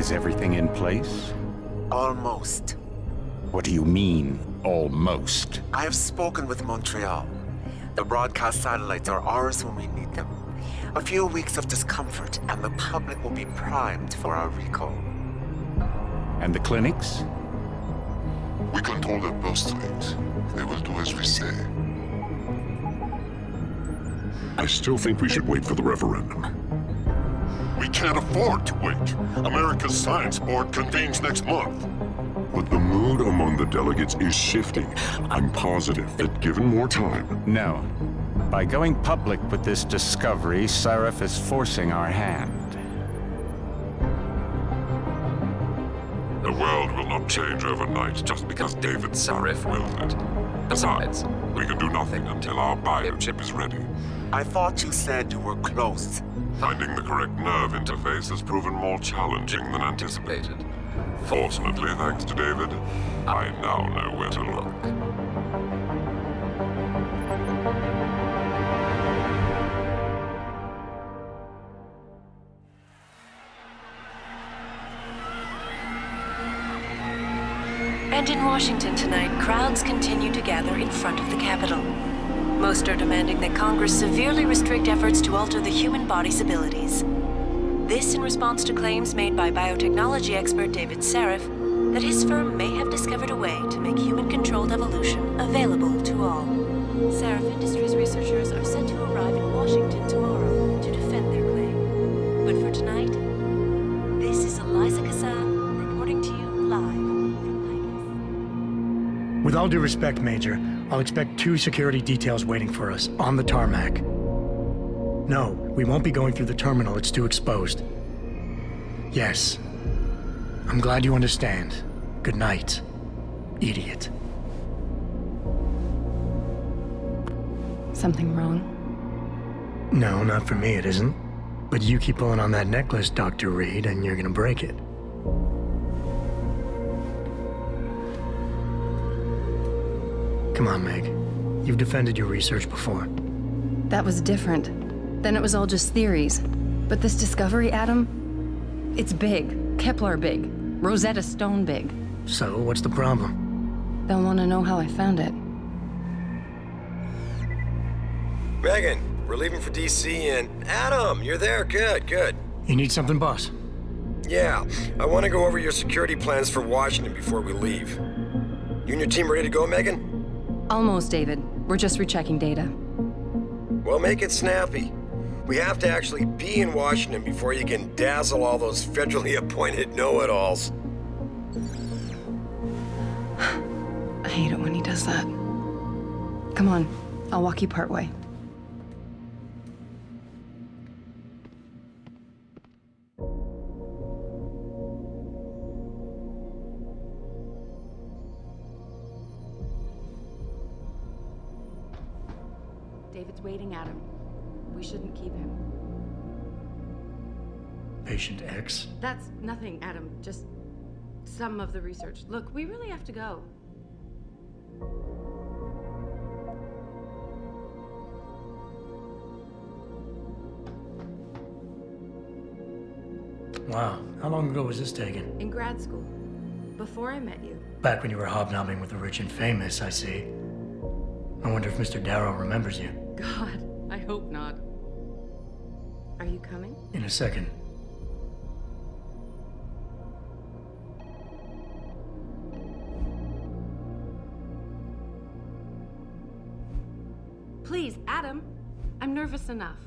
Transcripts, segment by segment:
Is everything in place? Almost. What do you mean, almost? I have spoken with Montreal. The broadcast satellites are ours when we need them. A few weeks of discomfort, and the public will be primed for our recall. And the clinics? We control their purse strings. They will do as we say. I still think we should wait for the referendum. We can't afford to wait. America's Science Board convenes next month. But the mood among the delegates is shifting. I'm positive that given more time... No. By going public with this discovery, Sarif is forcing our hand. The world will not change overnight just because David Sarif wills it. Besides, we can do nothing until our biochip is ready. I thought you said you were close. Finding the correct nerve interface has proven more challenging than anticipated. Fortunately, thanks to David, I now know where to look. And in Washington tonight, crowds continue to gather in front of the Capitol. Most are demanding that Congress severely restrict efforts to alter the human body's abilities. This in response to claims made by biotechnology expert David Sarif that his firm may have discovered a way to make human-controlled evolution available to all. Sarif Industries researchers are set to arrive in Washington tomorrow to defend their claim. But for tonight, this is Eliza Kassan reporting to you live from Vegas. With all due respect, Major, I'll expect 2 security details waiting for us on the tarmac. No, we won't be going through the terminal. It's too exposed. Yes. I'm glad you understand. Good night, idiot. Something wrong? No, not for me, it isn't. But you keep pulling on that necklace, Dr. Reed, and you're gonna break it. Come on, Meg. You've defended your research before. That was different. Then it was all just theories. But this discovery, Adam, it's big. Kepler big. Rosetta Stone big. So, what's the problem? They'll want to know how I found it. Megan, we're leaving for DC and... Adam, you're there. Good, good. You need something, boss? Yeah, I want to go over your security plans for Washington before we leave. You and your team ready to go, Megan? Almost, David. We're just rechecking data. Well, make it snappy. We have to actually be in Washington before you can dazzle all those federally appointed know-it-alls. I hate it when he does that. Come on, I'll walk you part way. David's waiting, Adam. We shouldn't keep him. Patient X? That's nothing, Adam. Just some of the research. Look, we really have to go. Wow, how long ago was this taken? In grad school. Before I met you. Back when you were hobnobbing with the rich and famous, I see. I wonder if Mr. Darrow remembers you. God, I hope not. Are you coming? In a second. Please, Adam. I'm nervous enough.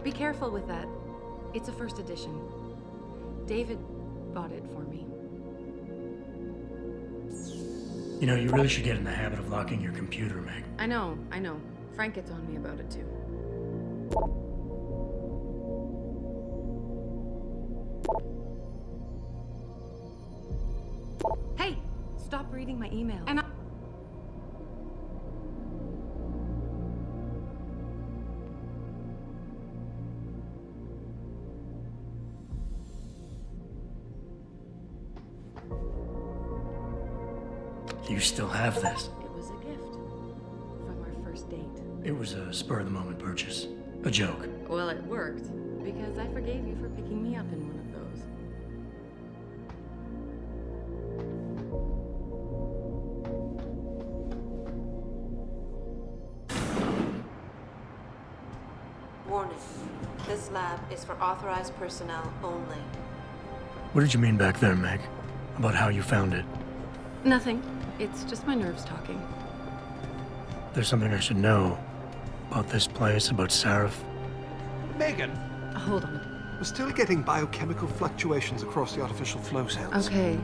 Be careful with that. It's a first edition. David bought it for me. You know, you really should get in the habit of locking your computer, Meg. I know. Frank gets on me about it too. Hey, stop reading my email. And You still have this. it was a gift from our first date. It was a spur-of-the-moment purchase. A joke. Well, it worked, because I forgave you for picking me up in one of those. Warning. This lab is for authorized personnel only. What did you mean back there, Meg? About how you found it? Nothing. It's just my nerves talking. There's something I should know about this place, about Sarif. Megan, Hold on. we're still getting biochemical fluctuations across the artificial flow cells. Okay.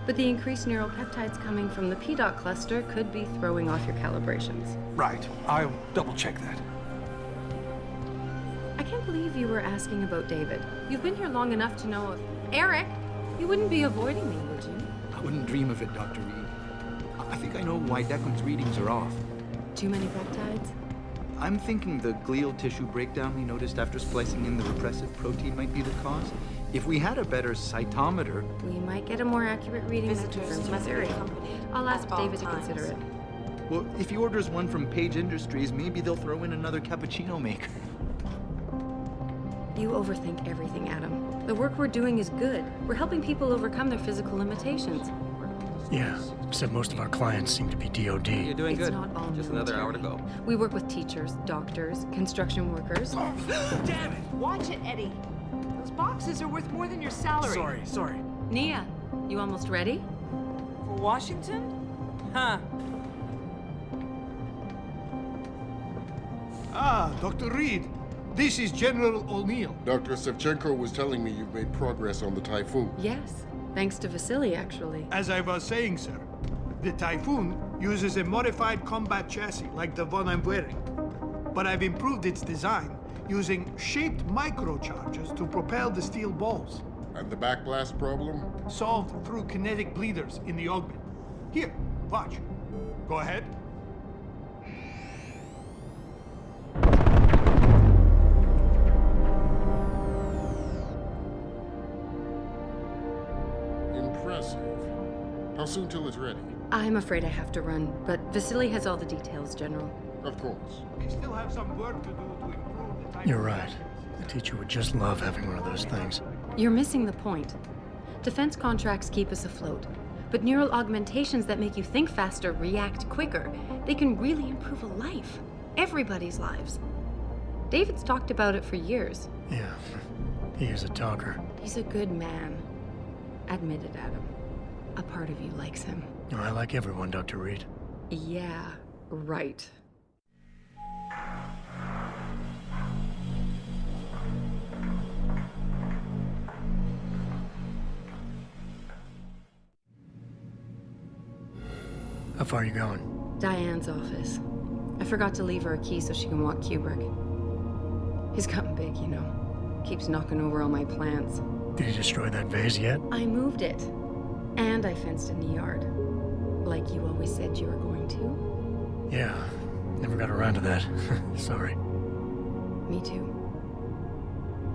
But the increased neural peptides coming from the PDOT cluster could be throwing off your calibrations. Right. I'll double check that. I can't believe you were asking about David. You've been here long enough to know if... Eric! You wouldn't be avoiding me, would you? I wouldn't dream of it, Dr. Reed. I think I know why Declan's readings are off. Too many peptides? I'm thinking the glial tissue breakdown we noticed after splicing in the repressive protein might be the cause. If we had a better cytometer... We might get a more accurate reading that Visitors confirms my must be theory. accompanied I'll ask at all David to times. consider it. Well, if he orders one from Page Industries, maybe they'll throw in another cappuccino maker. You overthink everything, Adam. The work we're doing is good. We're helping people overcome their physical limitations. Yeah, except most of our clients seem to be DOD. You're doing It's good. not all Just another hour to military. go. We work with teachers, doctors, construction workers. Damn it! Watch it, Eddie. Those boxes are worth more than your salary. Sorry. Nia, you almost ready? For Washington? Huh. Ah, Dr. Reed. This is General O'Neill. Dr. Sevchenko was telling me you've made progress on the Typhoon. Yes. Thanks to Vasily, actually. As I was saying, sir, the Typhoon uses a modified combat chassis like the one I'm wearing. But I've improved its design using shaped microcharges to propel the steel balls. And the backblast problem? Solved through kinetic bleeders in the augment. Here, watch. Go ahead. Impressive. How soon till it's ready? I'm afraid I have to run, but Vasily has all the details, General. Of course. We still have some work to do to improve the Typhoon. You're right. The teacher would just love having one of those things. You're missing the point. Defense contracts keep us afloat, but neural augmentations that make you think faster, react quicker, they can really improve a life. Everybody's lives. David's talked about it for years. Yeah, he is a talker. He's a good man. Admit it, Adam. A part of you likes him. I like everyone, Dr. Reed. Yeah, right. How far are you going? Diane's office. I forgot to leave her a key so she can walk Kubrick. He's gotten big, you know. Keeps knocking over all my plants. Did you destroy that vase yet? I moved it. And I fenced in the yard. Like you always said you were going to. Yeah, never got around to that. Sorry. Me too.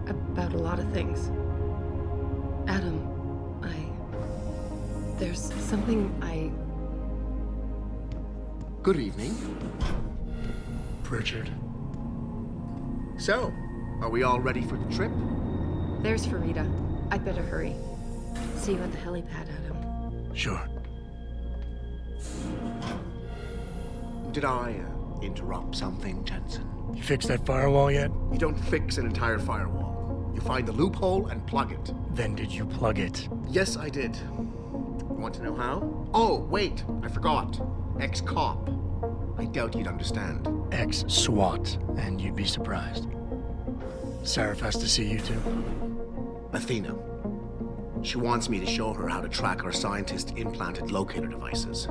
About a lot of things. Adam, there's something Good evening. Pritchard. So, are we all ready for the trip? There's Farida. I'd better hurry. See you at the helipad, Adam. Sure. Did I interrupt something, Jensen? You fixed that firewall yet? You don't fix an entire firewall. You find the loophole and plug it. Then did you plug it? Yes, I did. You want to know how? Oh, wait, I forgot. Ex-cop. I doubt you'd understand. Ex-SWAT, and you'd be surprised. Sarif has to see you too. Athena. She wants me to show her how to track our scientist-implanted locator devices.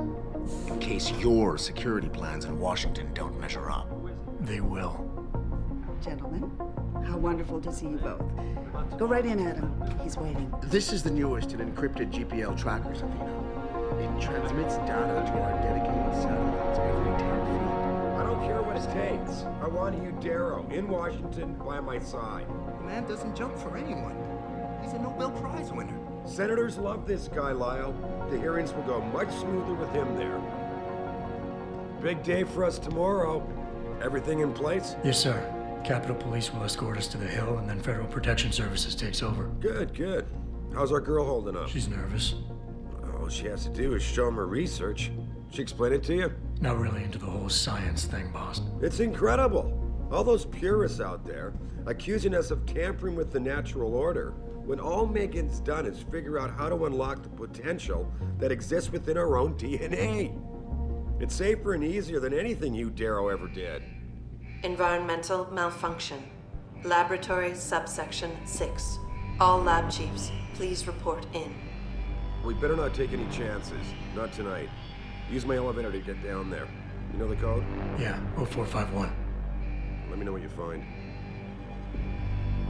In case your security plans in Washington don't measure up. They will. Gentlemen, how wonderful to see you both. Go right in, Adam. He's waiting. This is the newest in encrypted GPL trackers, Athena. It transmits data to our dedicated satellites every 10 feet. I don't care what it takes. I want you, Darrow, in Washington, by my side. The man doesn't jump for anyone. He's a Nobel Prize winner. Senators love this guy, Lyle. The hearings will go much smoother with him there. Big day for us tomorrow. Everything in place? Yes, sir. Capitol Police will escort us to the Hill, and then Federal Protection Services takes over. Good, good. How's our girl holding up? She's nervous. All she has to do is show him her research. She explain it to you? Not really into the whole science thing, boss. It's incredible. All those purists out there accusing us of tampering with the natural order, when all Megan's done is figure out how to unlock the potential that exists within our own DNA. It's safer and easier than anything you, Darrow, ever did. Environmental malfunction. Laboratory subsection 6. All lab chiefs, please report in. We better not take any chances. Not tonight. Use my elevator to get down there. You know the code? Yeah, 0451. Let me know what you find.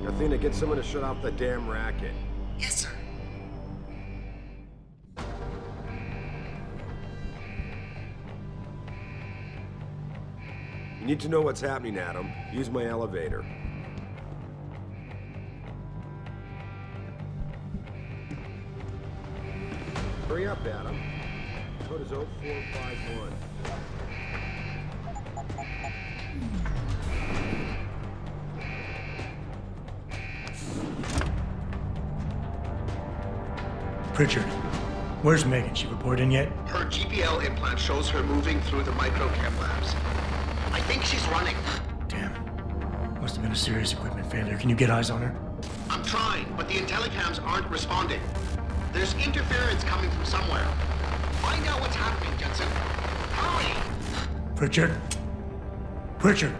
Athena, get someone to shut off the damn racket. Yes, sir. You need to know what's happening, Adam. Use my elevator. Hurry up, Adam. Code is 0451. Pritchard, where's Megan? She report in yet? Her GPL implant shows her moving through the microchem labs. I think she's running. Damn. Must have been a serious equipment failure. Can you get eyes on her? I'm trying, but the intellicams aren't responding. There's interference coming from somewhere. Find out what's happening, Jensen. Hurry! Pritchard? Pritchard!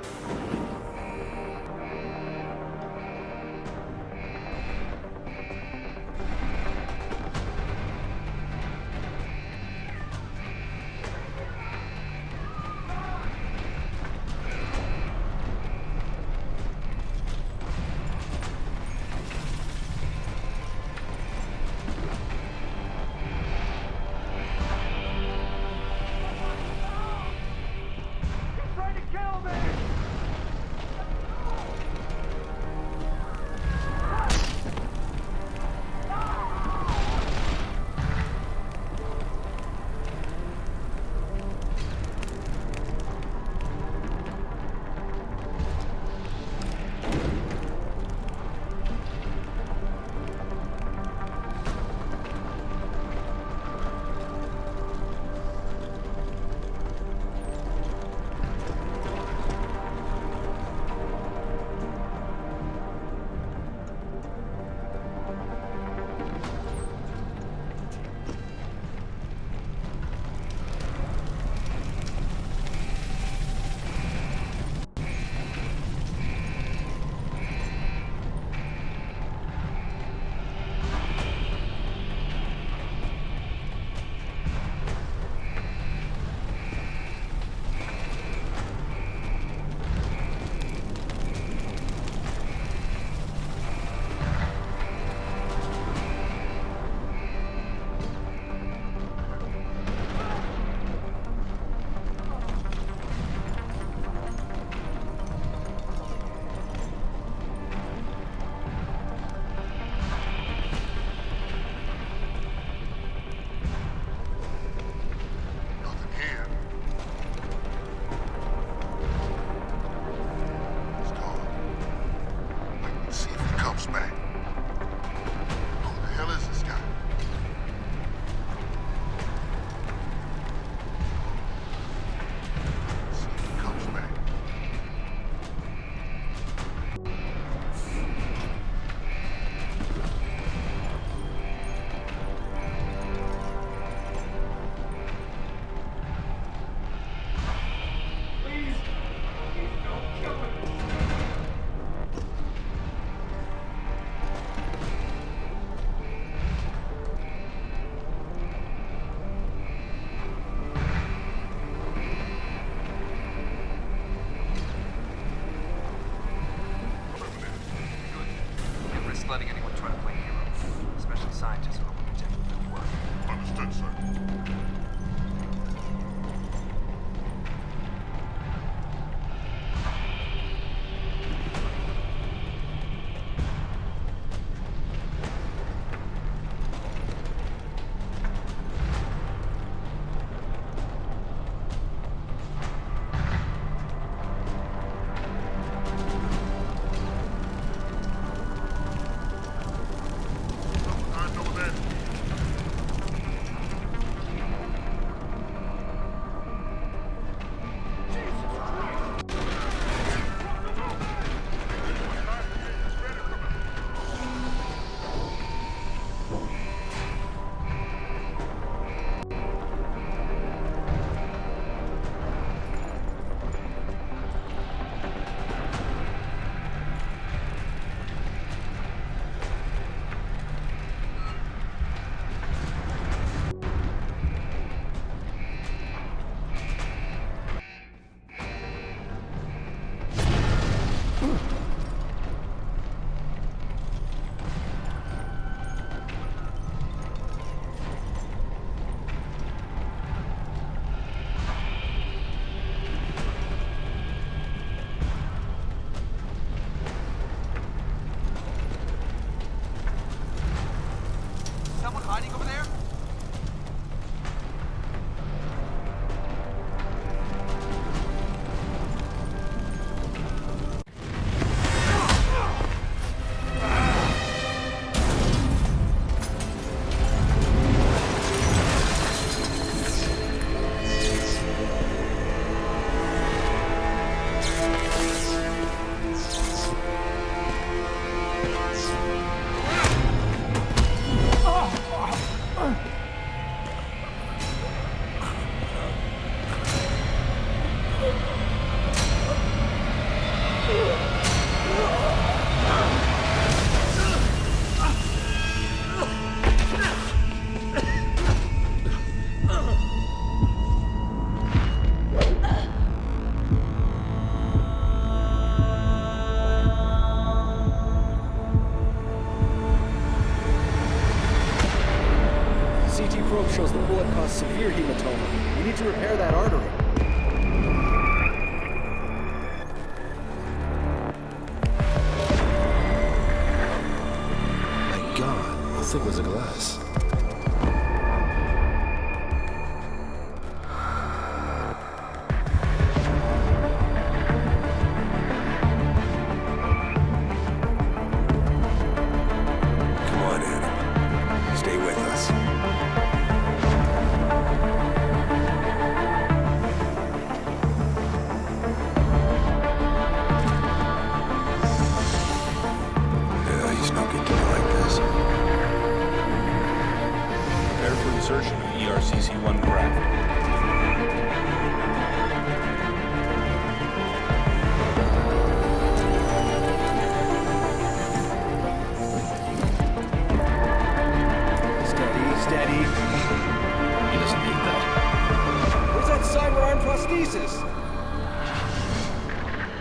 shows the bullet caused severe hematoma. We need to repair that artery. My God, how thick was the glass?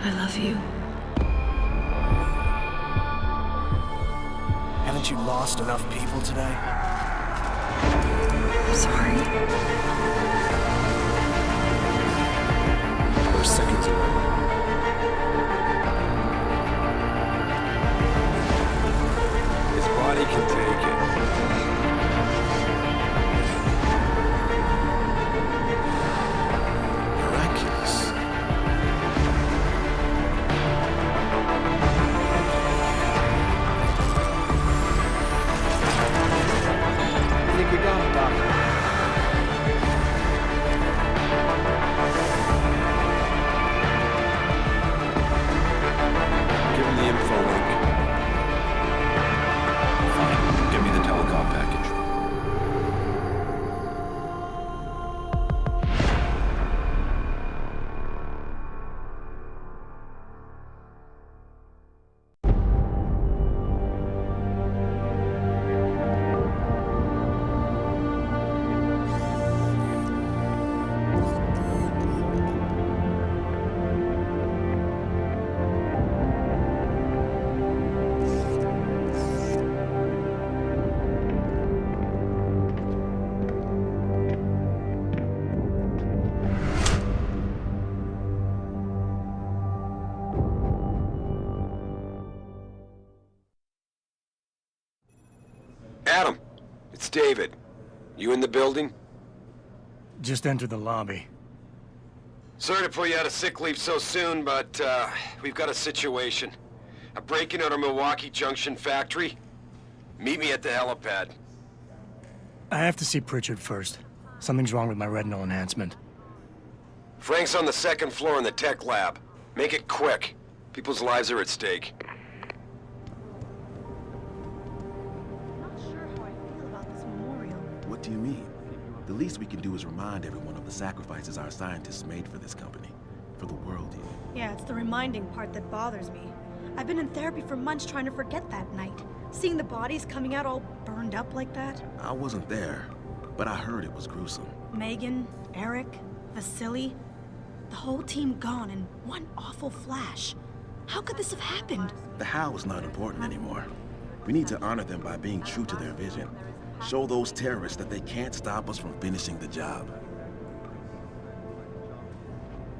I love you. Haven't you lost enough people today? I'm sorry. We're seconds away. His body can take it. Miraculous. I think we got it, Doctor. Give him the info link. Fine. Give me the telecom package. Adam, it's David. You in the building? Just entered the lobby. Sorry to put you out of sick leave so soon, but we've got a situation. A break-in at our Milwaukee Junction factory. Meet me at the helipad. I have to see Pritchard first. Something's wrong with my retinal enhancement. Frank's on the second floor in the tech lab. Make it quick. People's lives are at stake. What do you mean? The least we can do is remind everyone of the sacrifices our scientists made for this company. For the world, even. Yeah, it's the reminding part that bothers me. I've been in therapy for months trying to forget that night. Seeing the bodies coming out all burned up like that. I wasn't there, but I heard it was gruesome. Megan, Eric, Vasily, the whole team gone in one awful flash. How could this have happened? The how is not important anymore. We need to honor them by being true to their vision. Show those terrorists that they can't stop us from finishing the job.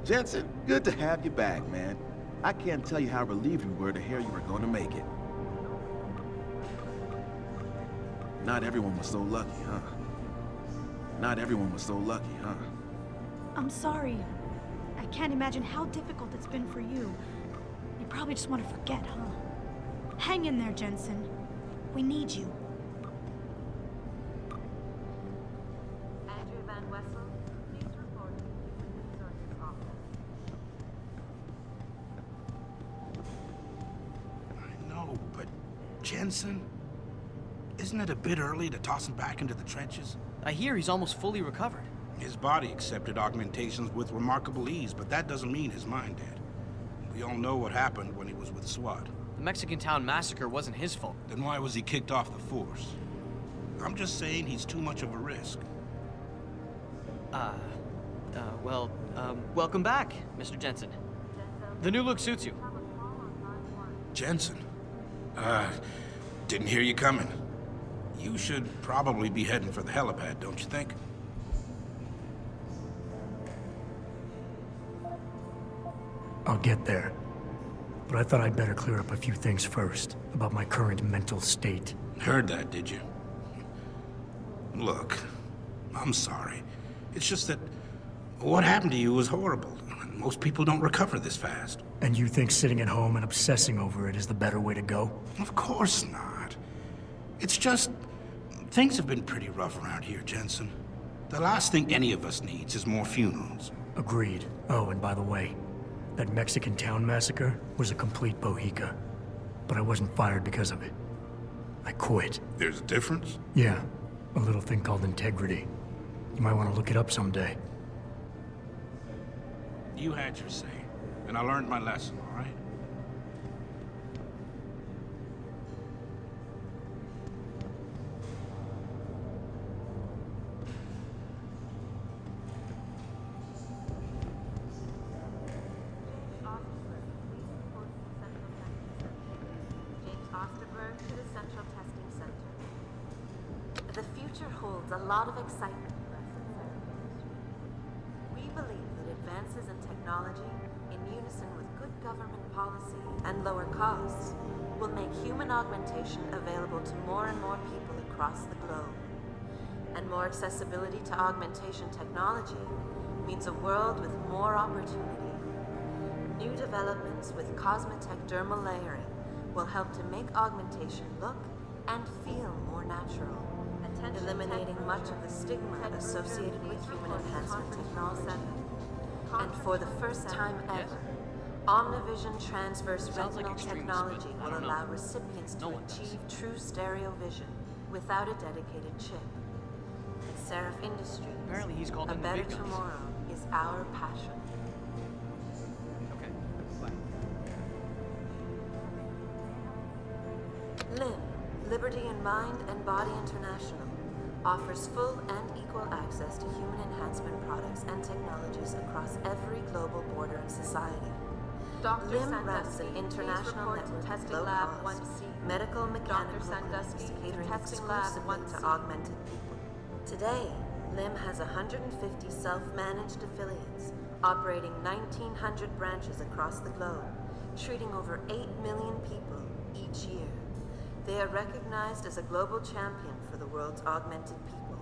Jensen, good to have you back, man. I can't tell you how relieved we were to hear you were going to make it. Not everyone was so lucky, huh? Not everyone was so lucky, huh? I'm sorry. I can't imagine how difficult it's been for you. You probably just want to forget, huh? Hang in there, Jensen. We need you. Jensen? Isn't it a bit early to toss him back into the trenches? I hear he's almost fully recovered. His body accepted augmentations with remarkable ease, but that doesn't mean his mind did. We all know what happened when he was with SWAT. The Mexican town massacre wasn't his fault. Then why was he kicked off the force? I'm just saying he's too much of a risk. Welcome back, Mr. Jensen. The new look suits you. Jensen? Didn't hear you coming. You should probably be heading for the helipad, don't you think? I'll get there. But I thought I'd better clear up a few things first, about my current mental state. Heard that, did you? Look, I'm sorry. It's just that what happened to you was horrible. Most people don't recover this fast. And you think sitting at home and obsessing over it is the better way to go? Of course not. It's just, things have been pretty rough around here, Jensen. The last thing any of us needs is more funerals. Agreed. Oh, and by the way, that Mexican town massacre was a complete bohica. But I wasn't fired because of it. I quit. There's a difference? Yeah, a little thing called integrity. You might want to look it up someday. You had your say, and I learned my lesson, all right? The future holds a lot of excitement for us in Sarif industry. We believe that advances in technology, in unison with good government policy and lower costs, will make human augmentation available to more and more people across the globe. And more accessibility to augmentation technology means a world with more opportunity. New developments with cosmetech dermal layering will help to make augmentation look and feel more natural, eliminating much of the stigma associated with human enhancement technology. And for the first time ever, Omnivision transverse retinal technology will allow recipients to achieve true stereo vision without a dedicated chip. At Sarif Industries, Apparently he's called a in the better big guns. tomorrow is our passion. Okay, bye. L.I.M.B, Liberty in Mind and Body International, offers full and equal access to human enhancement products and technologies across every global border and society. L.I.M runs an international network of low-cost medical mechanical clinics catering exclusively to augmented people. Today, L.I.M has 150 self-managed affiliates, operating 1,900 branches across the globe, treating over 8 million people each year. They are recognized as a global champion for the world's augmented people.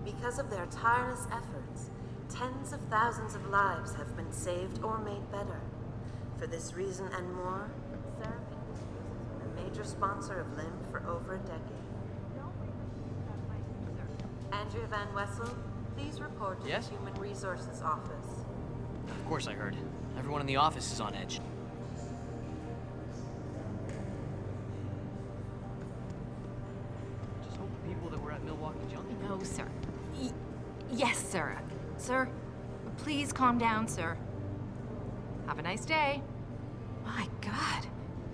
Because of their tireless efforts, tens of thousands of lives have been saved or made better. For this reason and more, Sarif Industries has been a major sponsor of L.I.M for over a decade. Andrea Van Wessel, please report to the Human Resources Office. Of course I heard. Everyone in the office is on edge. Just hope the people that were at Milwaukee Junction... No, sir. Yes, sir. Sir, please calm down, sir. Have a nice day. My God.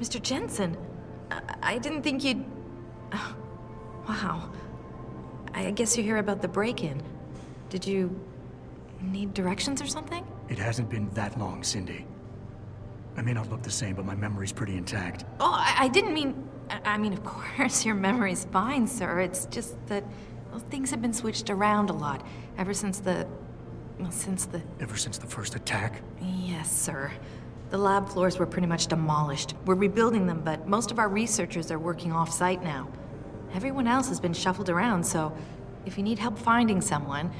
Mr. Jensen, I didn't think you'd... wow. I guess you hear about the break-in. Did you need directions or something? It hasn't been that long, Cindy. I may not look the same, but my memory's pretty intact. Oh, I didn't mean... I mean, of course, your memory's fine, sir. It's just that well, things have been switched around a lot ever since the... well, since the... Ever since the first attack? Yes, sir. The lab floors were pretty much demolished. We're rebuilding them, but most of our researchers are working off-site now. Everyone else has been shuffled around, so if you need help finding someone...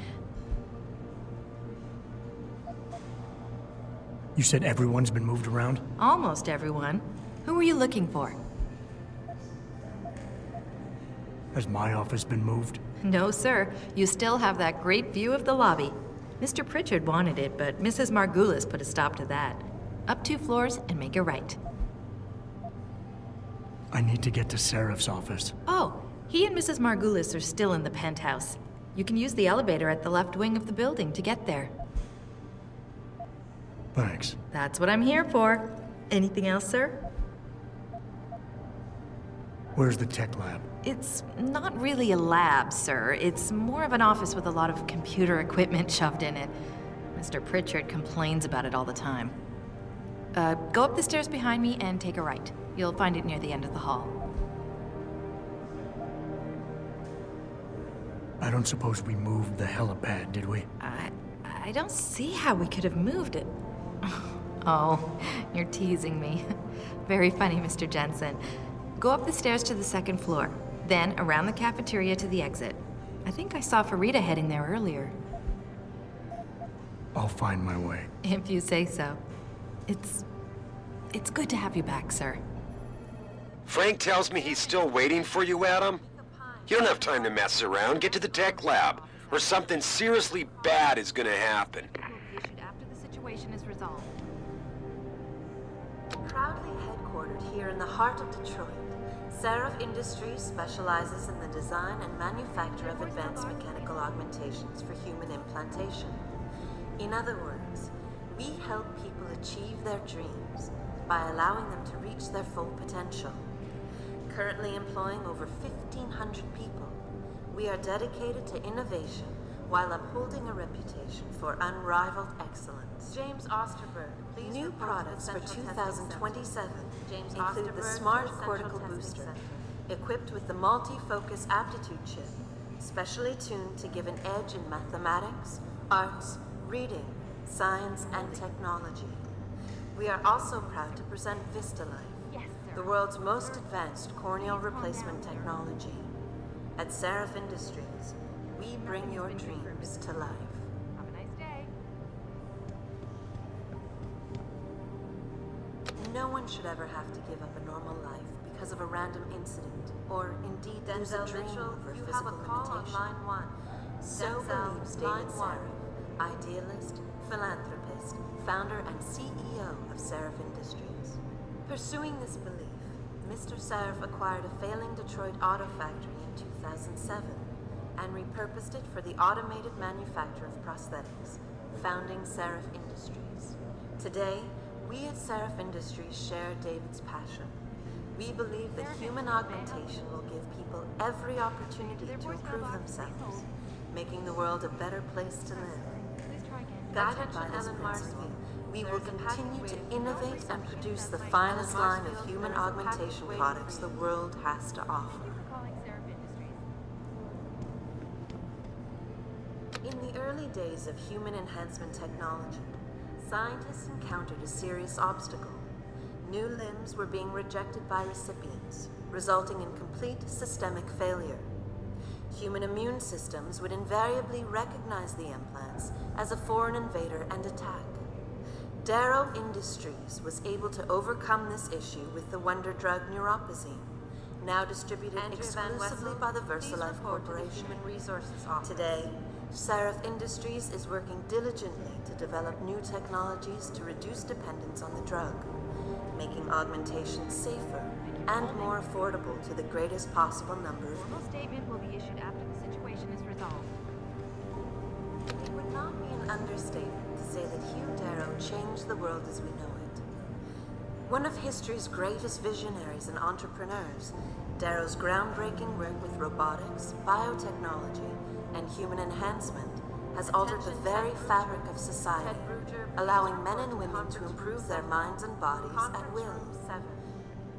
You said everyone's been moved around? Almost everyone. Who were you looking for? Has my office been moved? No, sir. You still have that great view of the lobby. Mr. Pritchard wanted it, but Mrs. Margulis put a stop to that. Up 2 floors and make a right. I need to get to Sarif's office. Oh, he and Mrs. Margulis are still in the penthouse. You can use the elevator at the left wing of the building to get there. Thanks. That's what I'm here for. Anything else, sir? Where's the tech lab? It's not really a lab, sir. It's more of an office with a lot of computer equipment shoved in it. Mr. Pritchard complains about it all the time. Go up the stairs behind me and take a right. You'll find it near the end of the hall. I don't suppose we moved the helipad, did we? I don't see how we could have moved it. Oh, you're teasing me. Very funny, Mr. Jensen. Go up the stairs to the second floor, then around the cafeteria to the exit. I think I saw Farida heading there earlier. I'll find my way. If you say so. It's good to have you back, sir. Frank tells me he's still waiting for you, Adam? You don't have time to mess around. Get to the tech lab, or something seriously bad is gonna happen. After the situation is resolved. Proudly headquartered here in the heart of Detroit, Sarif Industries specializes in the design and manufacture of advanced mechanical augmentations for human implantation. In other words, we help people achieve their dreams by allowing them to reach their full potential. Currently employing over 1,500 people, we are dedicated to innovation while upholding a reputation for unrivaled excellence. James Osterberg, please. New products for 2027 include the Smart Cortical Booster, equipped with the multi-focus aptitude chip, specially tuned to give an edge in mathematics, arts, reading, science, and technology. We are also proud to present VistaLife, the world's most advanced corneal replacement technology. At Sarif Industries, we bring your dreams to life. Have a nice day. No one should ever have to give up a normal life because of a random incident, or indeed lose a dream over a physical limitation. So believes David Sarif, idealist, philanthropist, founder and CEO of Sarif Industries. Pursuing this belief, Mr. Sarif acquired a failing Detroit auto factory in 2007 and repurposed it for the automated manufacture of prosthetics, founding Sarif Industries. Today, we at Sarif Industries share David's passion. We believe that human augmentation will give people every opportunity to improve themselves, making the world a better place to live. Guided by this principle, we will continue to innovate and produce the finest line of human augmentation products the world has to offer. In the early days of human enhancement technology, scientists encountered a serious obstacle. New limbs were being rejected by recipients, resulting in complete systemic failure. Human immune systems would invariably recognize the implants as a foreign invader and attack. Darrow Industries was able to overcome this issue with the wonder drug neuropozyne, now distributed exclusively by the VersaLife Corporation. Today, Sarif Industries is working diligently to develop new technologies to reduce dependence on the drug, making augmentation safer and more affordable to the greatest possible number of people. A statement will be issued after the situation is resolved. It would not be an understatement to say that Hugh Darrow changed the world as we know it. One of history's greatest visionaries and entrepreneurs, Darrow's groundbreaking work with robotics, biotechnology, and human enhancement has altered the very fabric of society, allowing men and women to improve their minds and bodies at will.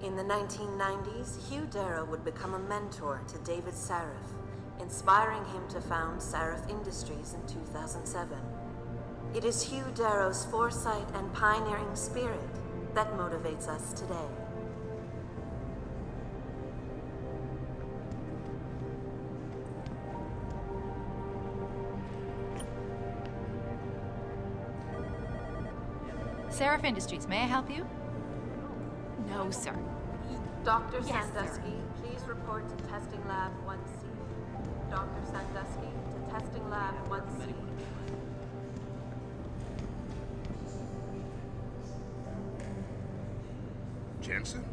In the 1990s, Hugh Darrow would become a mentor to David Sarif, inspiring him to found Sarif Industries in 2007. It is Hugh Darrow's foresight and pioneering spirit that motivates us today. Sarif Industries, may I help you? No, sir. Dr. Yes, Sandusky, please report to Testing Lab 1C. Dr. Sandusky, to Testing Lab 1C. Jensen?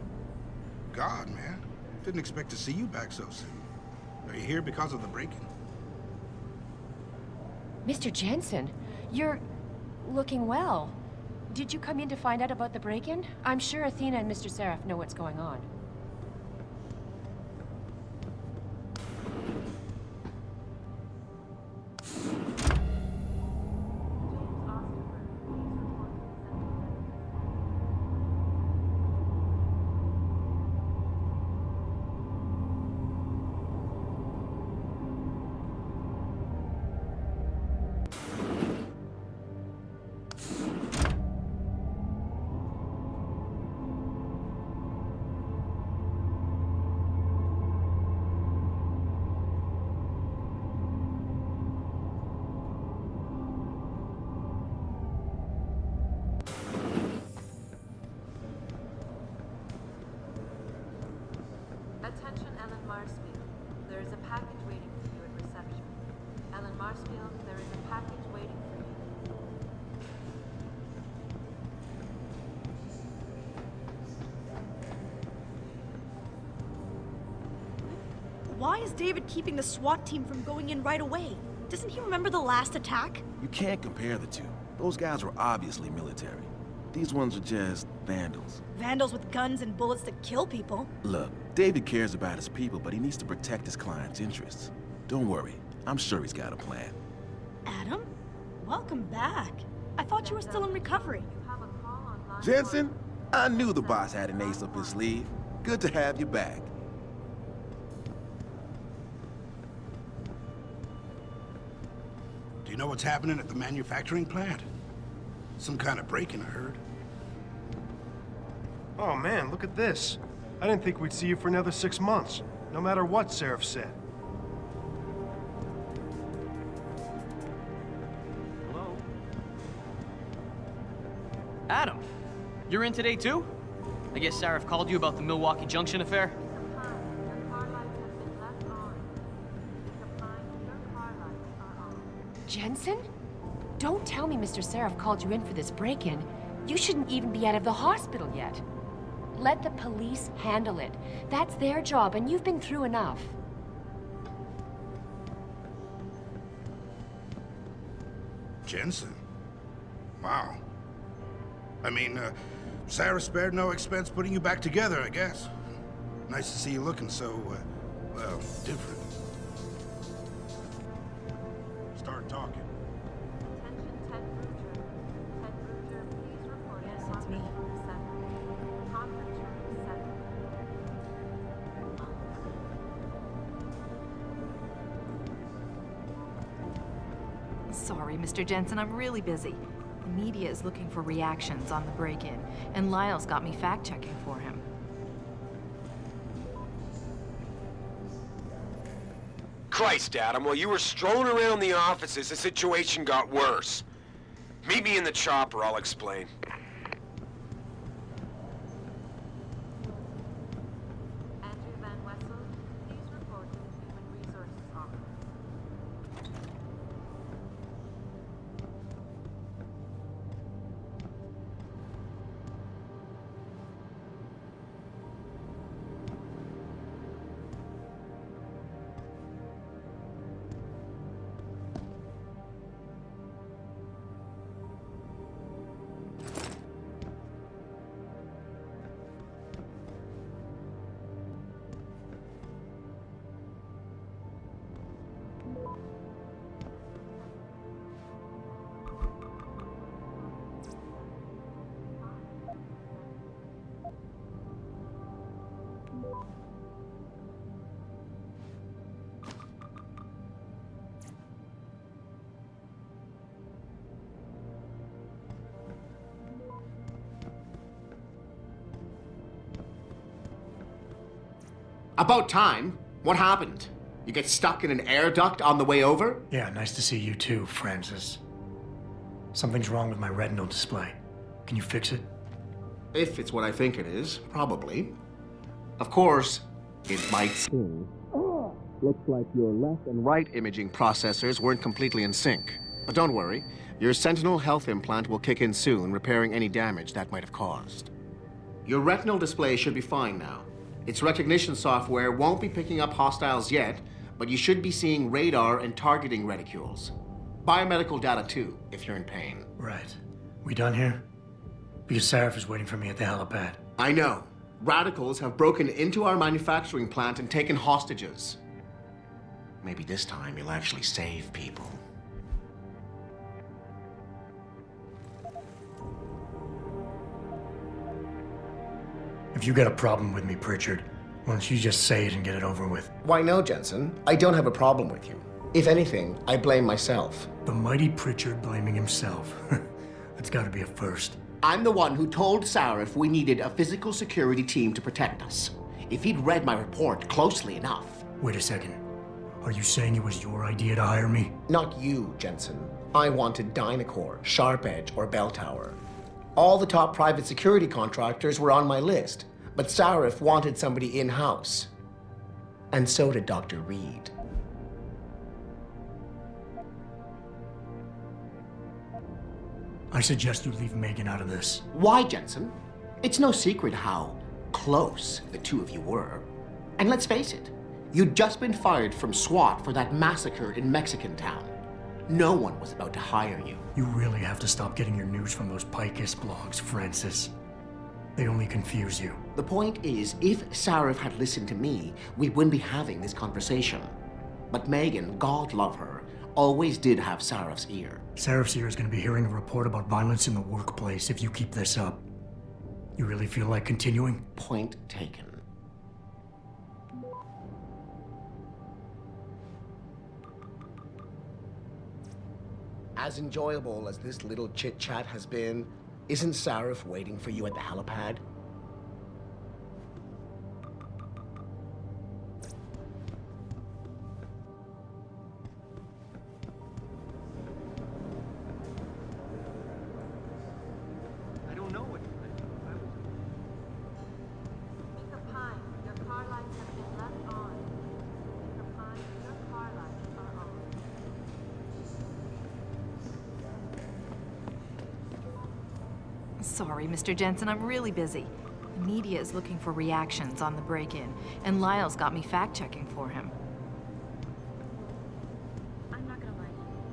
God, man. Didn't expect to see you back so soon. Are you here because of the break-in? Mr. Jensen, you're looking well. Did you come in to find out about the break-in? I'm sure Athena and Mr. Sarif know what's going on. Attention, Ellen Marsfield. There is a package waiting for you at reception. Ellen Marsfield, there is a package waiting for you. Why is David keeping the SWAT team from going in right away? Doesn't he remember the last attack? You can't compare the two. Those guys were obviously military. These ones are just vandals. Vandals with guns and bullets that kill people. Look, David cares about his people, but he needs to protect his client's interests. Don't worry, I'm sure he's got a plan. Adam? Welcome back. I thought you were still in recovery. Jensen, I knew the boss had an ace up his sleeve. Good to have you back. Do you know what's happening at the manufacturing plant? Some kind of break-in, I heard. Oh man, look at this. I didn't think we'd see you for another 6 months, no matter what Sarif said. Hello? Adam, you're in today too? I guess Sarif called you about the Milwaukee Junction affair? Jensen? Don't tell me Mr. Sarif called you in for this break-in. You shouldn't even be out of the hospital yet. Let the police handle it. That's their job, and you've been through enough. Jensen? Wow. I mean, Sarah spared no expense putting you back together, I guess. Nice to see you looking so, well, different. Start talking. Yes, it's me. Sorry, Mr. Jensen, I'm really busy. The media is looking for reactions on the break-in, and Lyle's got me fact-checking for him. Christ, Adam, while you were strolling around the offices, the situation got worse. Meet me in the chopper, I'll explain. About time. What happened? You get stuck in an air duct on the way over? Yeah, nice to see you too, Francis. Something's wrong with my retinal display. Can you fix it? If it's what I think it is, probably. Of course, it might seem. Looks like your left and right imaging processors weren't completely in sync. But don't worry, your Sentinel health implant will kick in soon, repairing any damage that might have caused. Your retinal display should be fine now. Its recognition software won't be picking up hostiles yet, but you should be seeing radar and targeting reticules. Biomedical data too, if you're in pain. Right. We done here? Because Sarif is waiting for me at the helipad. I know. Radicals have broken into our manufacturing plant and taken hostages. Maybe this time you'll actually save people. If you got a problem with me, Pritchard, why don't you just say it and get it over with? Why no, Jensen? I don't have a problem with you. If anything, I blame myself. The mighty Pritchard blaming himself. That's gotta be a first. I'm the one who told Sarif we needed a physical security team to protect us. If he'd read my report closely enough... Wait a second. Are you saying it was your idea to hire me? Not you, Jensen. I wanted Dynacore, Sharp Edge, or Bell Tower. All the top private security contractors were on my list, but Sarif wanted somebody in-house. And so did Dr. Reed. I suggest you leave Megan out of this. Why, Jensen? It's no secret how close the two of you were. And let's face it, you'd just been fired from SWAT for that massacre in Mexican town. No one was about to hire you. You really have to stop getting your news from those Picus blogs, Francis. They only confuse you. The point is, if Sarif had listened to me, we wouldn't be having this conversation. But Megan, God love her, always did have Sarif's ear. Sarif's ear is going to be hearing a report about violence in the workplace if you keep this up. You really feel like continuing? Point taken. As enjoyable as this little chit-chat has been, isn't Sarif waiting for you at the helipad? I don't know what Mika Pine, your car lights have been left on. Mika Pine, your car lights are on. Sorry, Mr. Jensen, I'm really busy. The media is looking for reactions on the break-in, and Lyle's got me fact-checking for him. I'm not gonna lie,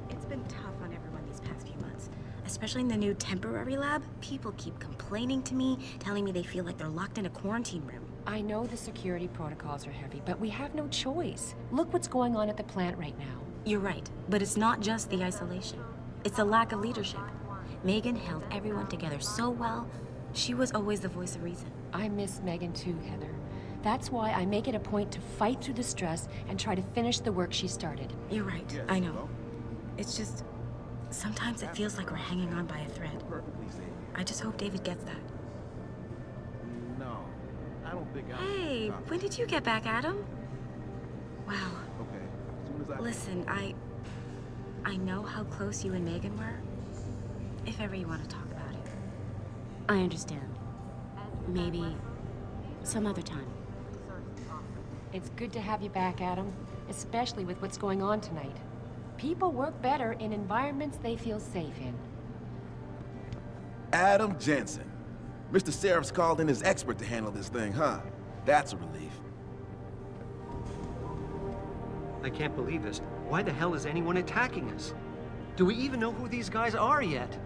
it's been tough on everyone these past few months. Especially in the new temporary lab, people keep complaining to me, telling me they feel like they're locked in a quarantine room. I know the security protocols are heavy, but we have no choice. Look what's going on at the plant right now. You're right, but it's not just the isolation. It's a lack of leadership. Megan held everyone together so well. She was always the voice of reason. I miss Megan too, Heather. That's why I make it a point to fight through the stress and try to finish the work she started. You're right, I know. It's just, sometimes it feels like we're hanging on by a thread. I just hope David gets that. No, I don't think Hey, when did you get back, Adam? Wow. Okay, as soon as I... Listen, I know how close you and Megan were. If ever you want to talk about it. I understand. Maybe some other time. It's good to have you back, Adam, especially with what's going on tonight. People work better in environments they feel safe in. Adam Jensen. Mr. Sarif's called in his expert to handle this thing, huh? That's a relief. I can't believe this. Why the hell is anyone attacking us? Do we even know who these guys are yet?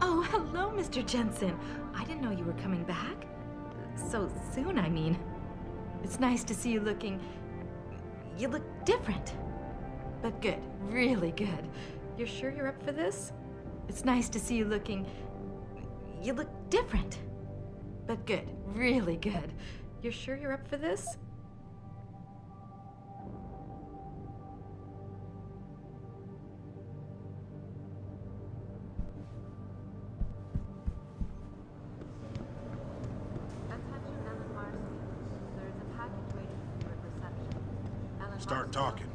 Oh, hello, Mr. Jensen. I didn't know you were coming back. So soon, I mean. It's nice to see you looking... You look different. But good, really good. You're sure you're up for this? It's nice to see you looking... You look different. But good, really good. You're sure you're up for this? Start talking.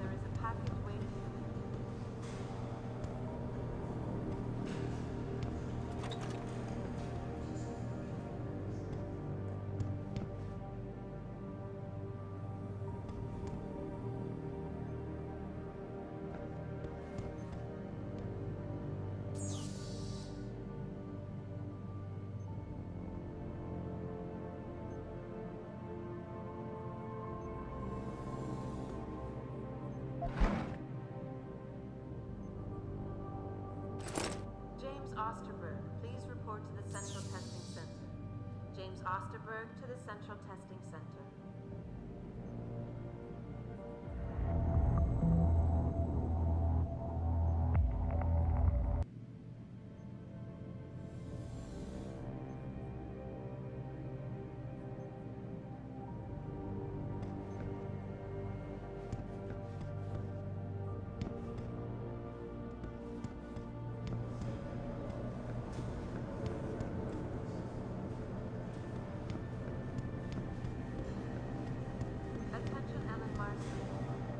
report to the Central Testing Center. James Osterberg to the Central Testing Center.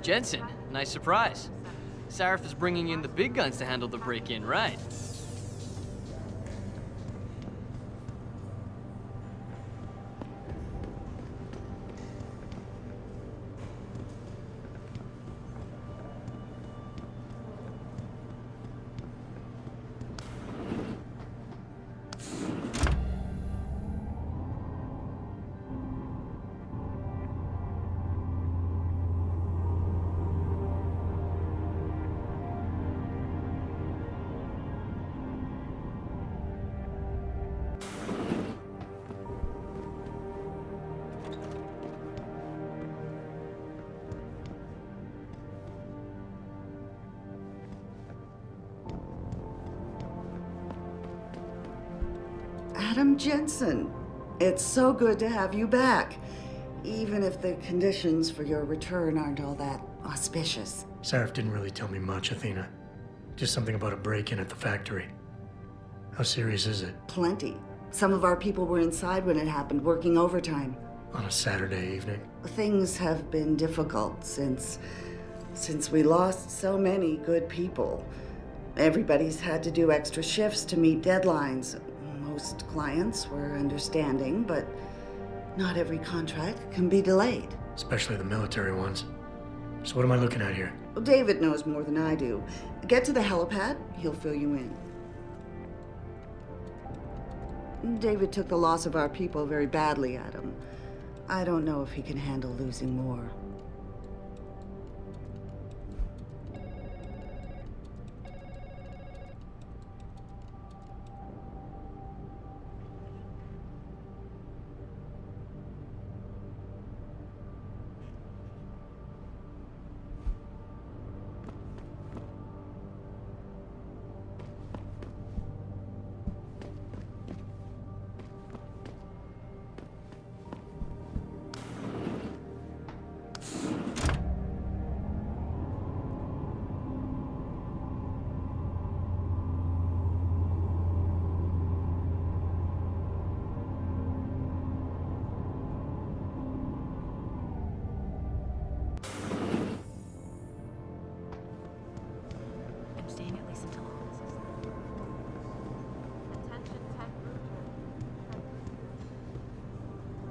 Jensen, nice surprise. Sarif is bringing in the big guns to handle the break-in, right? Adam Jensen, it's so good to have you back, even if the conditions for your return aren't all that auspicious. Sarif didn't really tell me much, Athena. Just something about a break-in at the factory. How serious is it? Plenty. Some of our people were inside when it happened, working overtime. On a Saturday evening? Things have been difficult since we lost so many good people. Everybody's had to do extra shifts to meet deadlines. Most clients were understanding, but not every contract can be delayed. Especially the military ones. So what am I looking at here? Well, David knows more than I do. Get to the helipad, he'll fill you in. David took the loss of our people very badly, Adam. I don't know if he can handle losing more.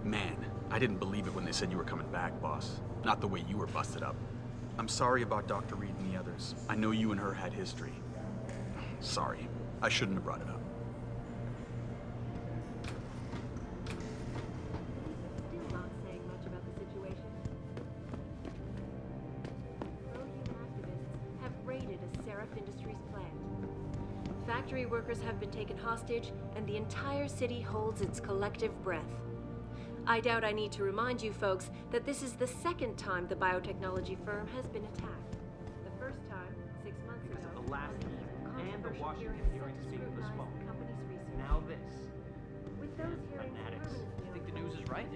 Man, I didn't believe it when they said you were coming back, boss. Not the way you were busted up. I'm sorry about Dr. Reed and the others. I know you and her had history. Sorry. I shouldn't have brought it up. Still not saying much about the situation. Pro-human activists have raided a Sarif Industries plant. Factory workers have been taken hostage, and the entire city holds its collective breath. I doubt I need to remind you folks that this is the second time the biotechnology firm has been attacked. The first time, 6 months ago, Because of the last heat and the Washington hearings being postponed. Now this. With those hearings Fanatics. You think the news is right?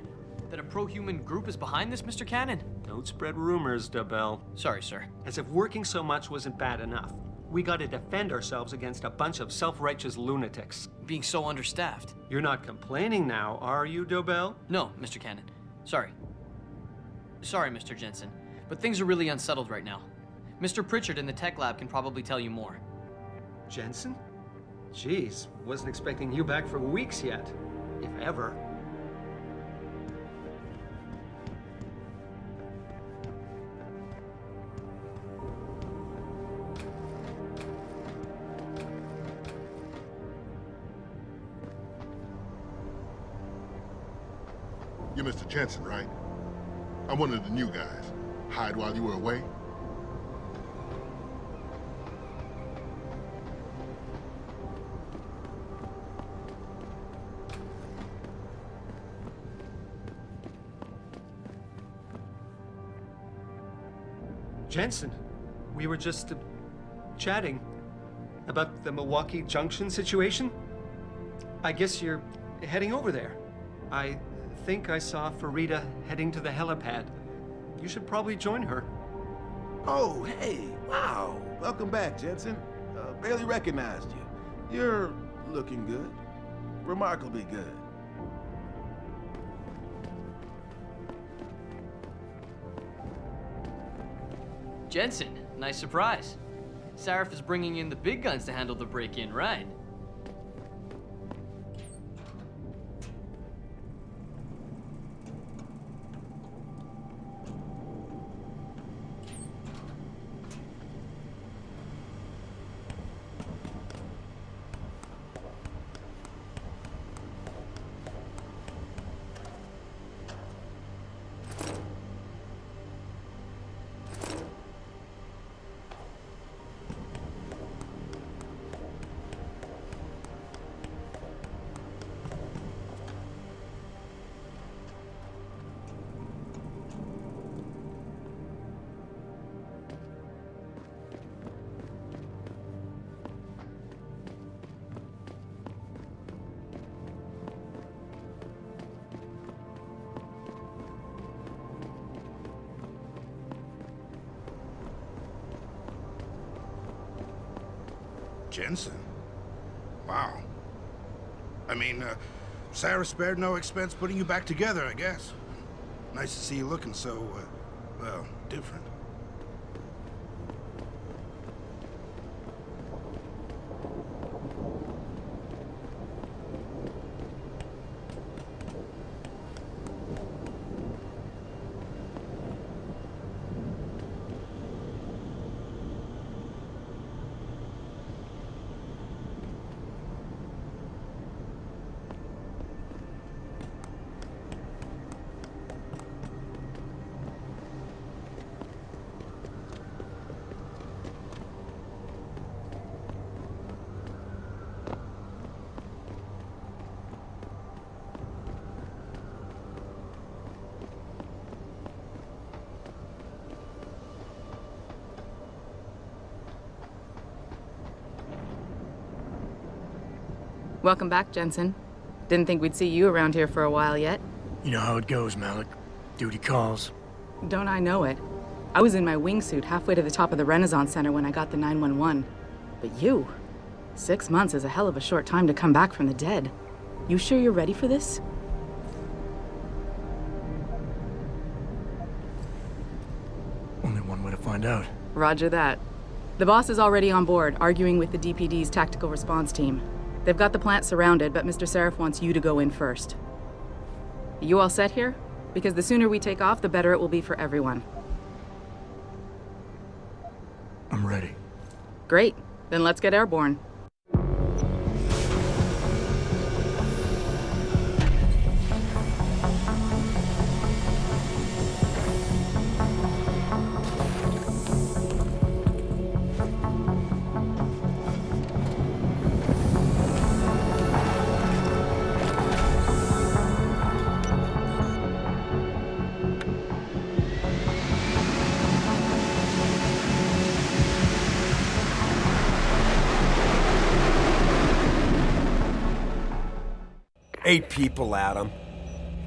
That a pro-human group is behind this, Mr. Cannon? Don't spread rumors, Dobell. Sorry, sir. As if working so much wasn't bad enough. We gotta defend ourselves against a bunch of self-righteous lunatics. Being so understaffed. You're not complaining now, are you, Dobell? No, Mr. Cannon. Sorry. Sorry, Mr. Jensen. But things are really unsettled right now. Mr. Pritchard in the tech lab can probably tell you more. Jensen? Jeez, wasn't expecting you back for weeks yet. If ever. You're Mr. Jensen, right? I'm one of the new guys. Hired while you were away? Jensen, we were just chatting about the Milwaukee Junction situation. I guess you're heading over there. I think I saw Farida heading to the helipad. You should probably join her. Oh, hey, wow. Welcome back, Jensen. Barely recognized you. You're looking good. Remarkably good. Jensen, nice surprise. Sarif is bringing in the big guns to handle the break-in, right? Jensen? Wow. I mean, Sarah spared no expense putting you back together, I guess. Nice to see you looking so, well, different. Welcome back, Jensen. Didn't think we'd see you around here for a while yet. You know how it goes, Malik. Duty calls. Don't I know it? I was in my wingsuit halfway to the top of the Renaissance Center when I got the 911. But you? 6 months is a hell of a short time to come back from the dead. You sure you're ready for this? Only one way to find out. Roger that. The boss is already on board, arguing with the DPD's tactical response team. They've got the plant surrounded, but Mr. Sarif wants you to go in first. You all set here? Because the sooner we take off, the better it will be for everyone. I'm ready. Great. Then let's get airborne. Eight people, Adam.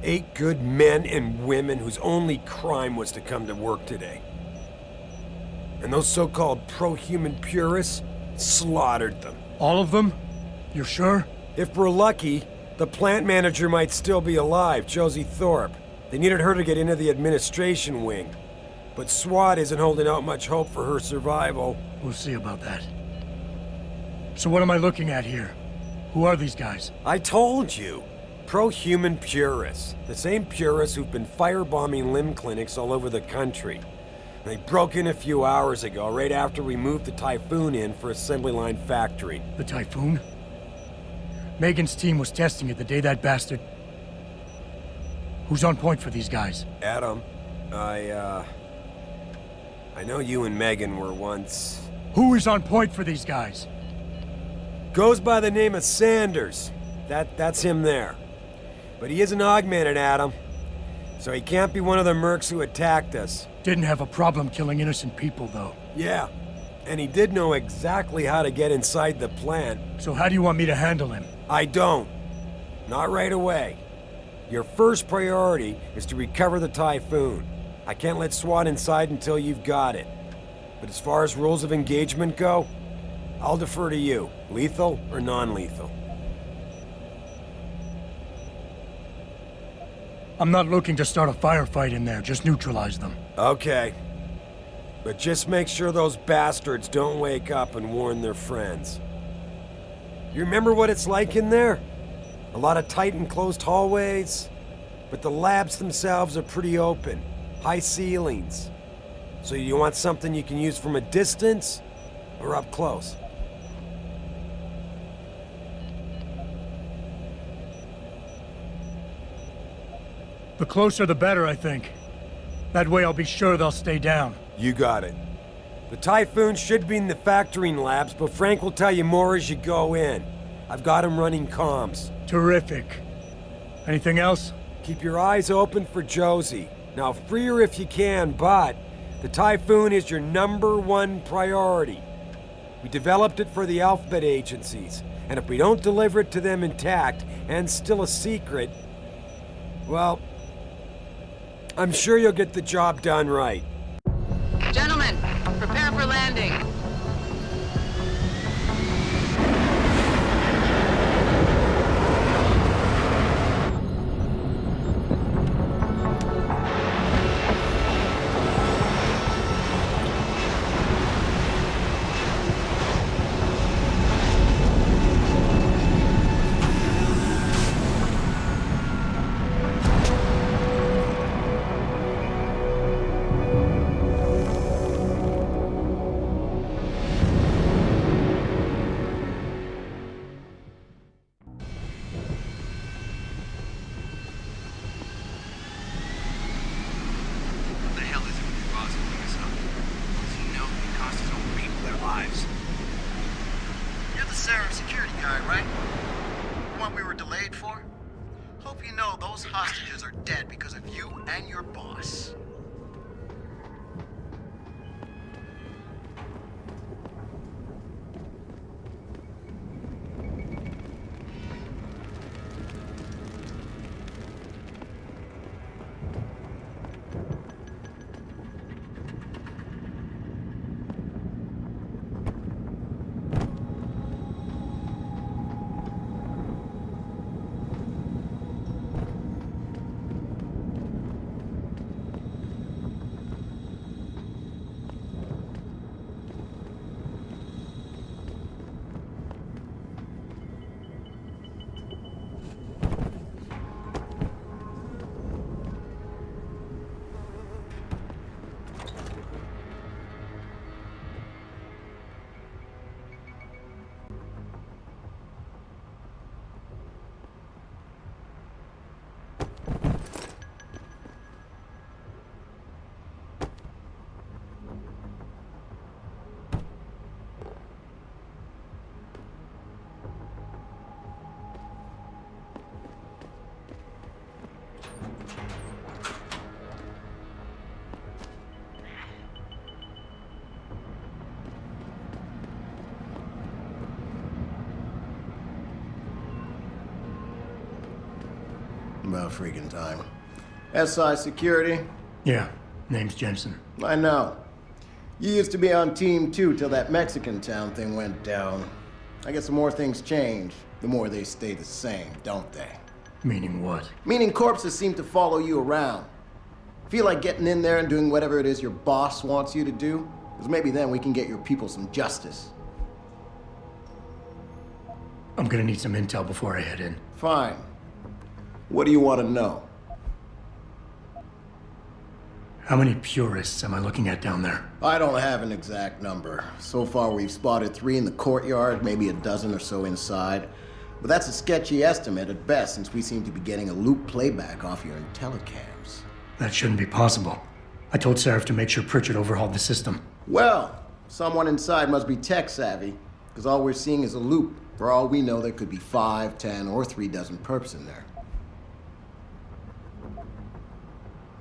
8 good men and women whose only crime was to come to work today. And those so-called pro-human purists slaughtered them. All of them? You're sure? If we're lucky, the plant manager might still be alive, Josie Thorpe. They needed her to get into the administration wing. But SWAT isn't holding out much hope for her survival. We'll see about that. So what am I looking at here? Who are these guys? I told you. Pro-human purists. The same purists who've been firebombing limb clinics all over the country. They broke in a few hours ago, right after we moved the Typhoon in for assembly line factory. The Typhoon? Megan's team was testing it the day that bastard... Who's on point for these guys? Adam, I know you and Megan were once... Who is on point for these guys? Goes by the name of Sanders. That's him there. But he isn't augmented, Adam. So he can't be one of the mercs who attacked us. Didn't have a problem killing innocent people, though. Yeah, and he did know exactly how to get inside the plant. So how do you want me to handle him? I don't. Not right away. Your first priority is to recover the Typhoon. I can't let SWAT inside until you've got it. But as far as rules of engagement go, I'll defer to you. Lethal or non-lethal? I'm not looking to start a firefight in there, just neutralize them. Okay. But just make sure those bastards don't wake up and warn their friends. You remember what it's like in there? A lot of tight and closed hallways, but the labs themselves are pretty open. High ceilings. So you want something you can use from a distance or up close? The closer the better, I think. That way I'll be sure they'll stay down. You got it. The Typhoon should be in the factoring labs, but Frank will tell you more as you go in. I've got him running comms. Terrific. Anything else? Keep your eyes open for Josie. Now, free her if you can, but the Typhoon is your #1 priority. We developed it for the alphabet agencies, and if we don't deliver it to them intact and still a secret, well, I'm sure you'll get the job done right. Gentlemen, prepare for landing. Sarif security guy, right? The one we were delayed for? Hope you know those hostages are dead because of you and your boss. About freaking time. SI Security? Yeah, name's Jensen. I know. You used to be on Team 2 till that Mexican town thing went down. I guess the more things change, the more they stay the same, don't they? Meaning what? Meaning corpses seem to follow you around. Feel like getting in there and doing whatever it is your boss wants you to do? Because maybe then we can get your people some justice. I'm gonna need some intel before I head in. Fine. What do you want to know? How many purists am I looking at down there? I don't have an exact number. So far we've spotted 3 in the courtyard, maybe a dozen or so inside. But that's a sketchy estimate at best, since we seem to be getting a loop playback off your telecams. That shouldn't be possible. I told Sarif to make sure Pritchard overhauled the system. Well, someone inside must be tech savvy, because all we're seeing is a loop. For all we know, there could be 5, 10, or 3 dozen perps in there.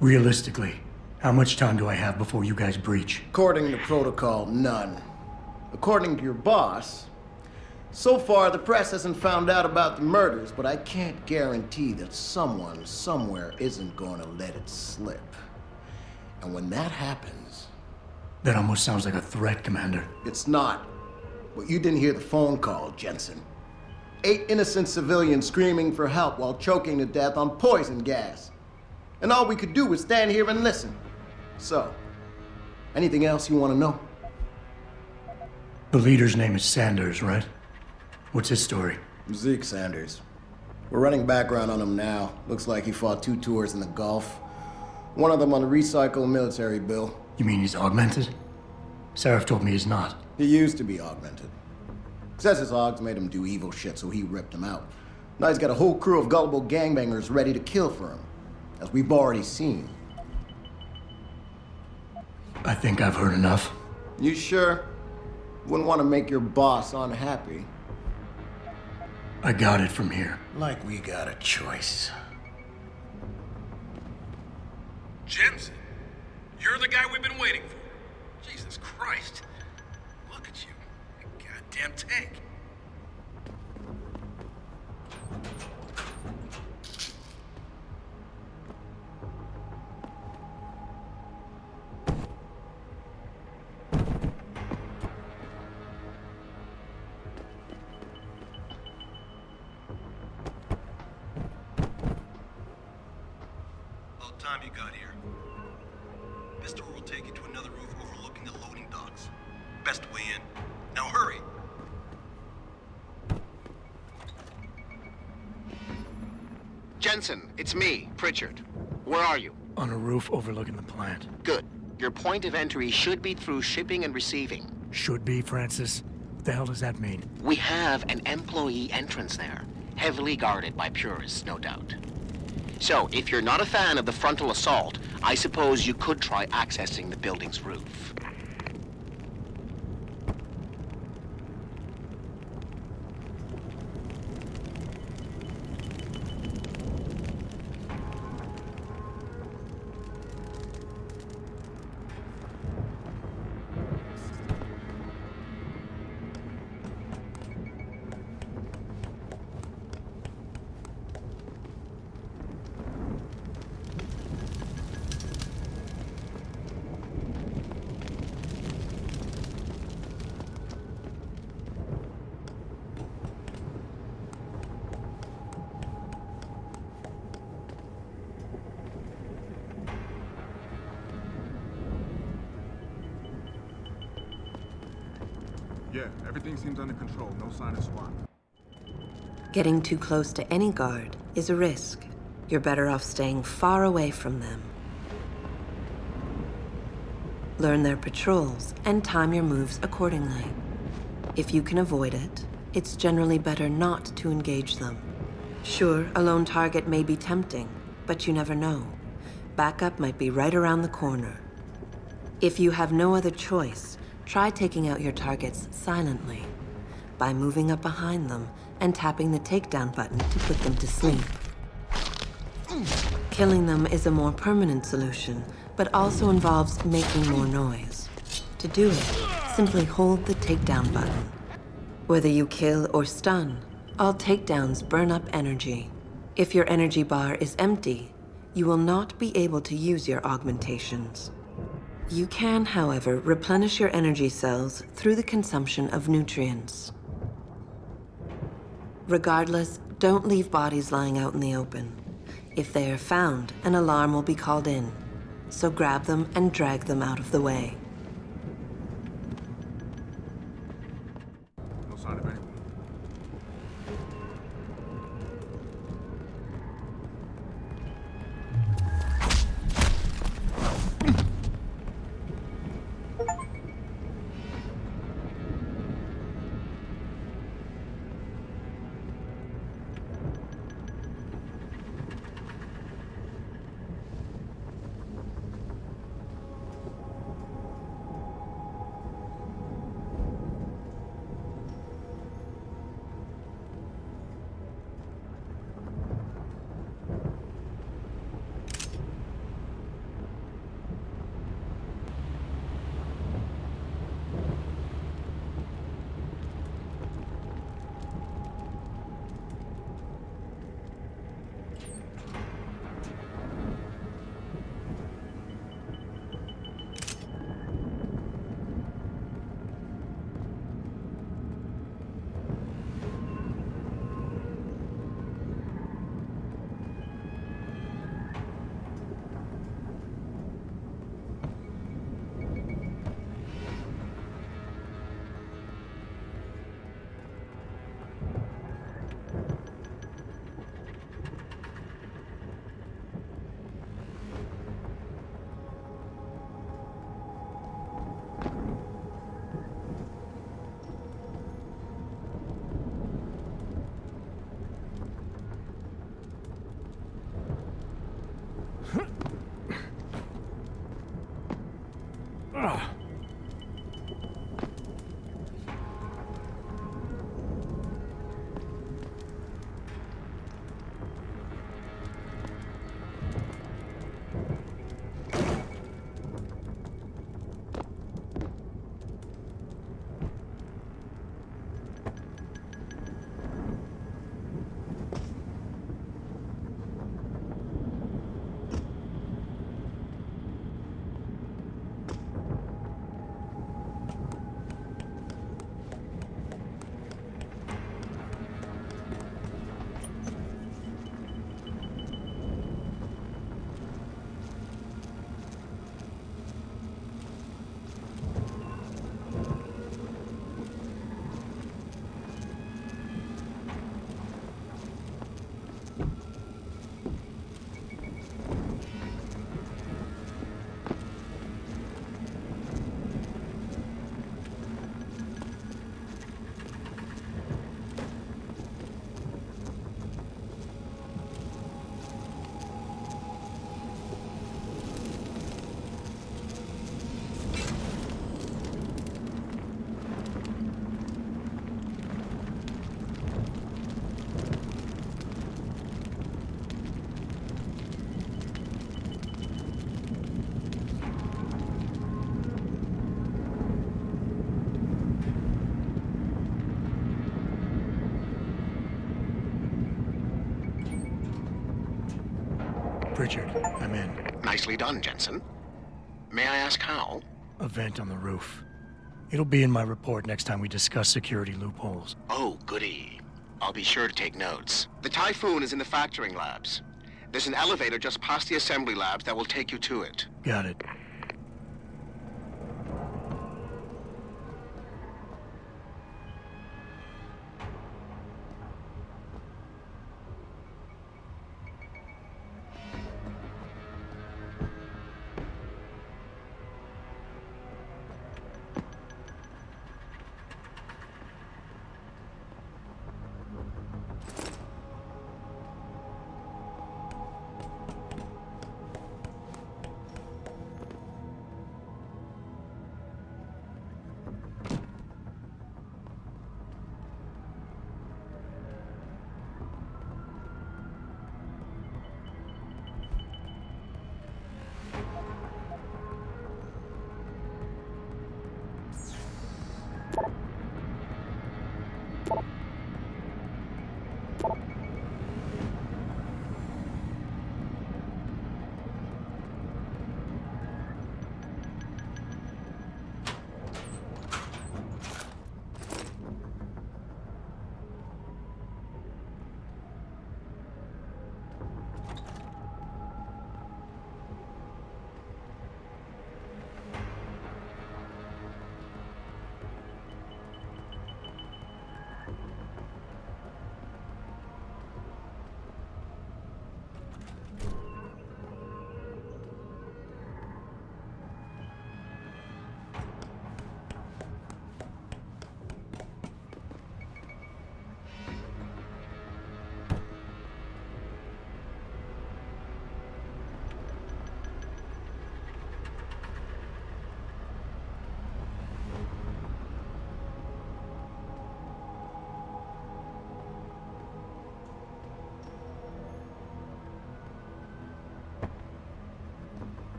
Realistically, how much time do I have before you guys breach? According to protocol, none. According to your boss, so far the press hasn't found out about the murders, but I can't guarantee that someone somewhere isn't going to let it slip. And when that happens... That almost sounds like a threat, Commander. It's not. But you didn't hear the phone call, Jensen. 8 innocent civilians screaming for help while choking to death on poison gas. And all we could do was stand here and listen. So, anything else you want to know? The leader's name is Sanders, right? What's his story? Zeke Sanders. We're running background on him now. Looks like he fought 2 tours in the Gulf. One of them on a recycled military bill. You mean he's augmented? Sarif told me he's not. He used to be augmented. Says his Augs made him do evil shit, so he ripped him out. Now he's got a whole crew of gullible gangbangers ready to kill for him, as we've already seen. I think I've heard enough. You sure? Wouldn't want to make your boss unhappy. I got it from here. Like we got a choice. Jensen, you're the guy we've been waiting for. Jesus Christ. Look at you. You goddamn tank. About time you got here. This door will take you to another roof overlooking the loading docks. Best way in. Now hurry! Jensen, it's me, Pritchard. Where are you? On a roof overlooking the plant. Good. Your point of entry should be through shipping and receiving. Should be, Francis. What the hell does that mean? We have an employee entrance there, heavily guarded by purists, no doubt. So, if you're not a fan of the frontal assault, I suppose you could try accessing the building's roof. Yeah, everything seems under control. No sign of SWAT. Getting too close to any guard is a risk. You're better off staying far away from them. Learn their patrols and time your moves accordingly. If you can avoid it, it's generally better not to engage them. Sure, a lone target may be tempting, but you never know. Backup might be right around the corner. If you have no other choice, try taking out your targets silently by moving up behind them and tapping the takedown button to put them to sleep. Killing them is a more permanent solution, but also involves making more noise. To do it, simply hold the takedown button. Whether you kill or stun, all takedowns burn up energy. If your energy bar is empty, you will not be able to use your augmentations. You can, however, replenish your energy cells through the consumption of nutrients. Regardless, don't leave bodies lying out in the open. If they are found, an alarm will be called in, so grab them and drag them out of the way. No sign of anyone. Pritchard, I'm in. Nicely done, Jensen. May I ask how? A vent on the roof. It'll be in my report next time we discuss security loopholes. Oh, goody. I'll be sure to take notes. The Typhoon is in the factoring labs. There's an elevator just past the assembly labs that will take you to it. Got it.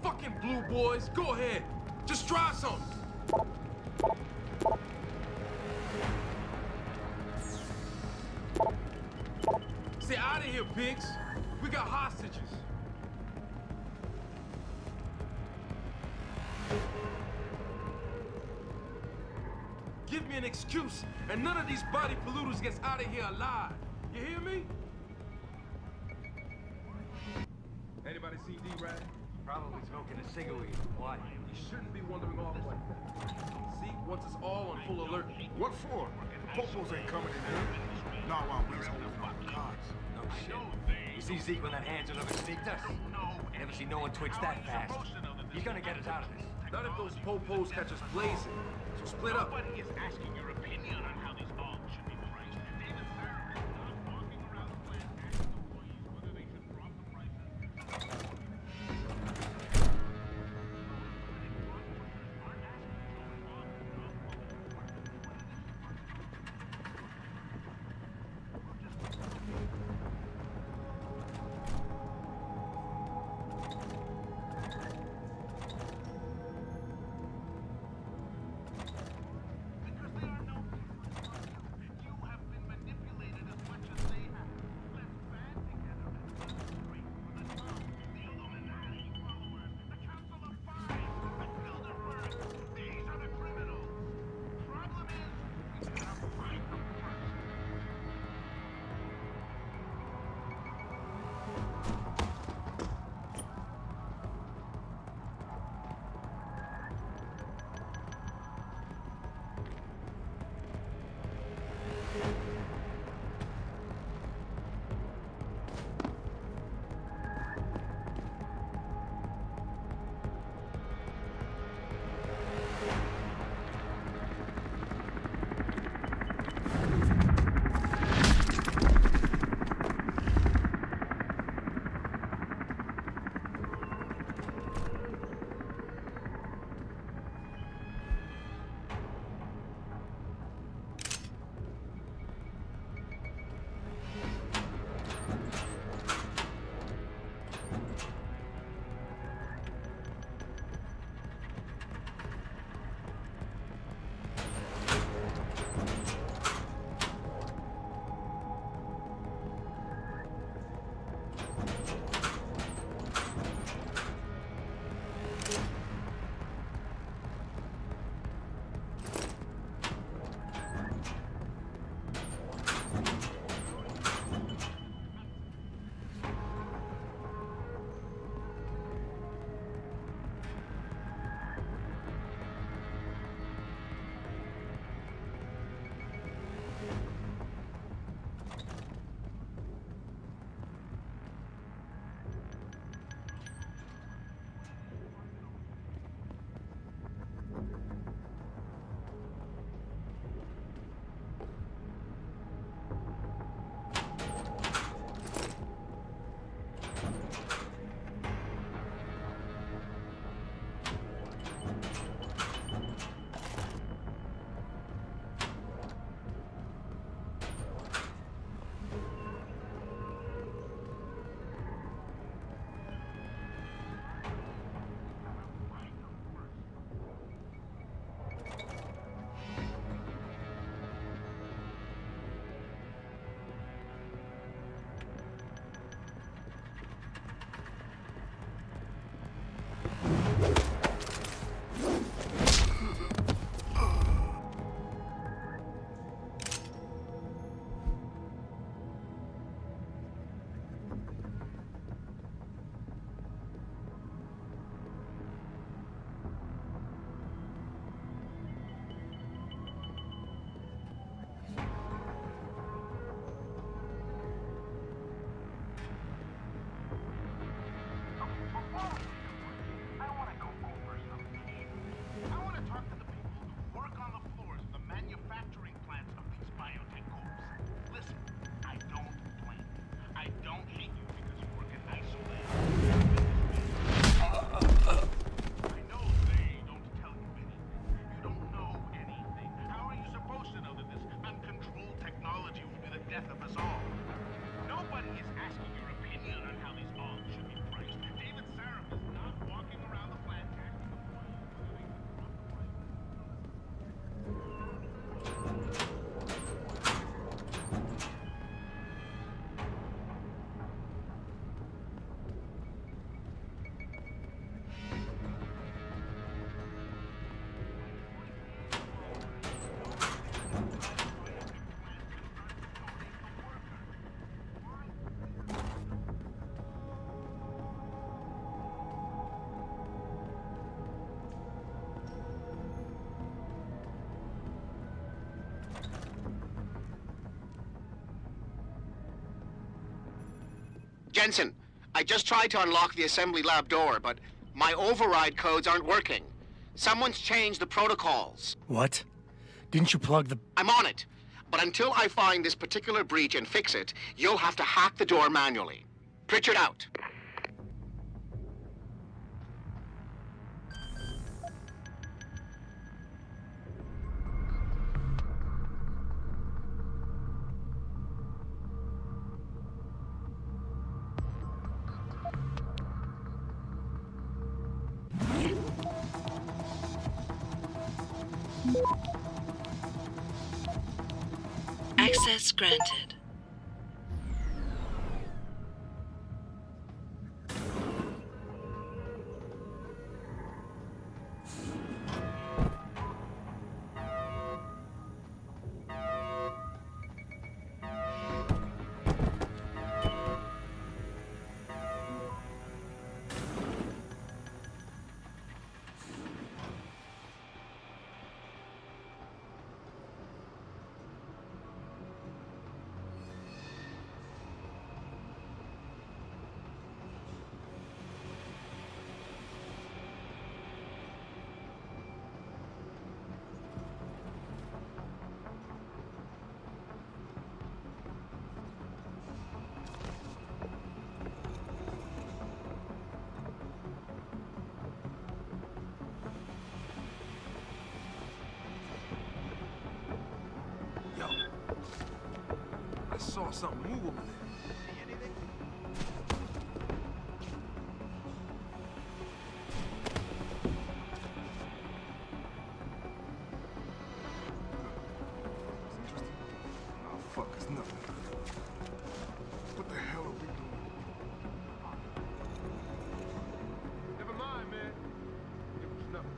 Fucking blue boys, go ahead. Just try something. Stay out of here, pigs. We got hostages. Give me an excuse, and none of these body polluters gets out of here alive. You hear me? Anybody see D-Rag? Probably smoking a cigarette. Why? You shouldn't be wandering off like that. Zeke wants us all on full alert. What for? Popos ain't coming in here. Not while we're holding our cards. No shit. You see Zeke when that hand's another sneaked us? Never seen no one twitch that fast. He's gonna get us out of this. Not if those popos catch us blazing. So split up. Nobody is asking your opinion on how these bombs should be priced. David Sarif is not walking around the plant asking employees whether they should drop the prices. Jensen, I just tried to unlock the assembly lab door, but my override codes aren't working. Someone's changed the protocols. What? Didn't you plug the... I'm on it. But until I find this particular breach and fix it, you'll have to hack the door manually. Pritchard out. Access granted. I saw something move over there. See anything? Oh, fuck, it's nothing. What the hell are we doing? Never mind, man. It was nothing.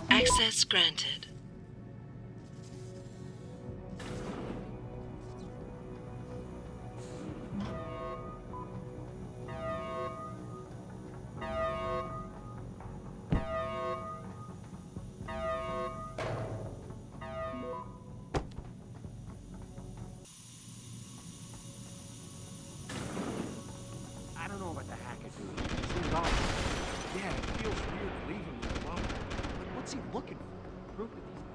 Access granted.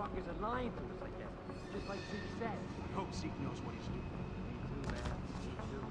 motherfuckers are lying to us, I guess. Just like Zeke said. I hope Zeke knows what he's doing. Me too, man. Me too.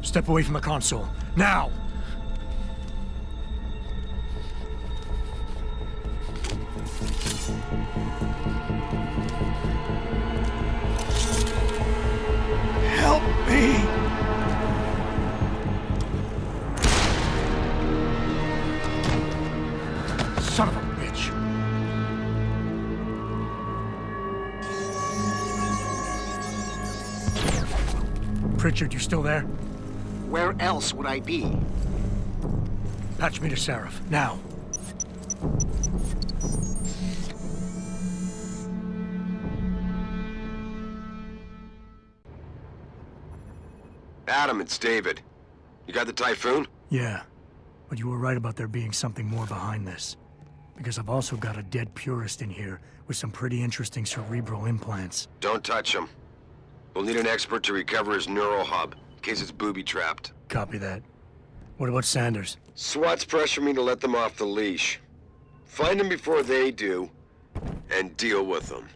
Step away from the console. Now! Help me! Son of a bitch! Pritchard, you still there? Where else would I be? Patch me to Sarif, now. Adam, it's David. You got the Typhoon? Yeah, but you were right about there being something more behind this. Because I've also got a dead purist in here with some pretty interesting cerebral implants. Don't touch him. We'll need an expert to recover his neural hub, in case it's booby-trapped. Copy that. What about Sanders? SWAT's pressuring me to let them off the leash. Find them before they do, and deal with them.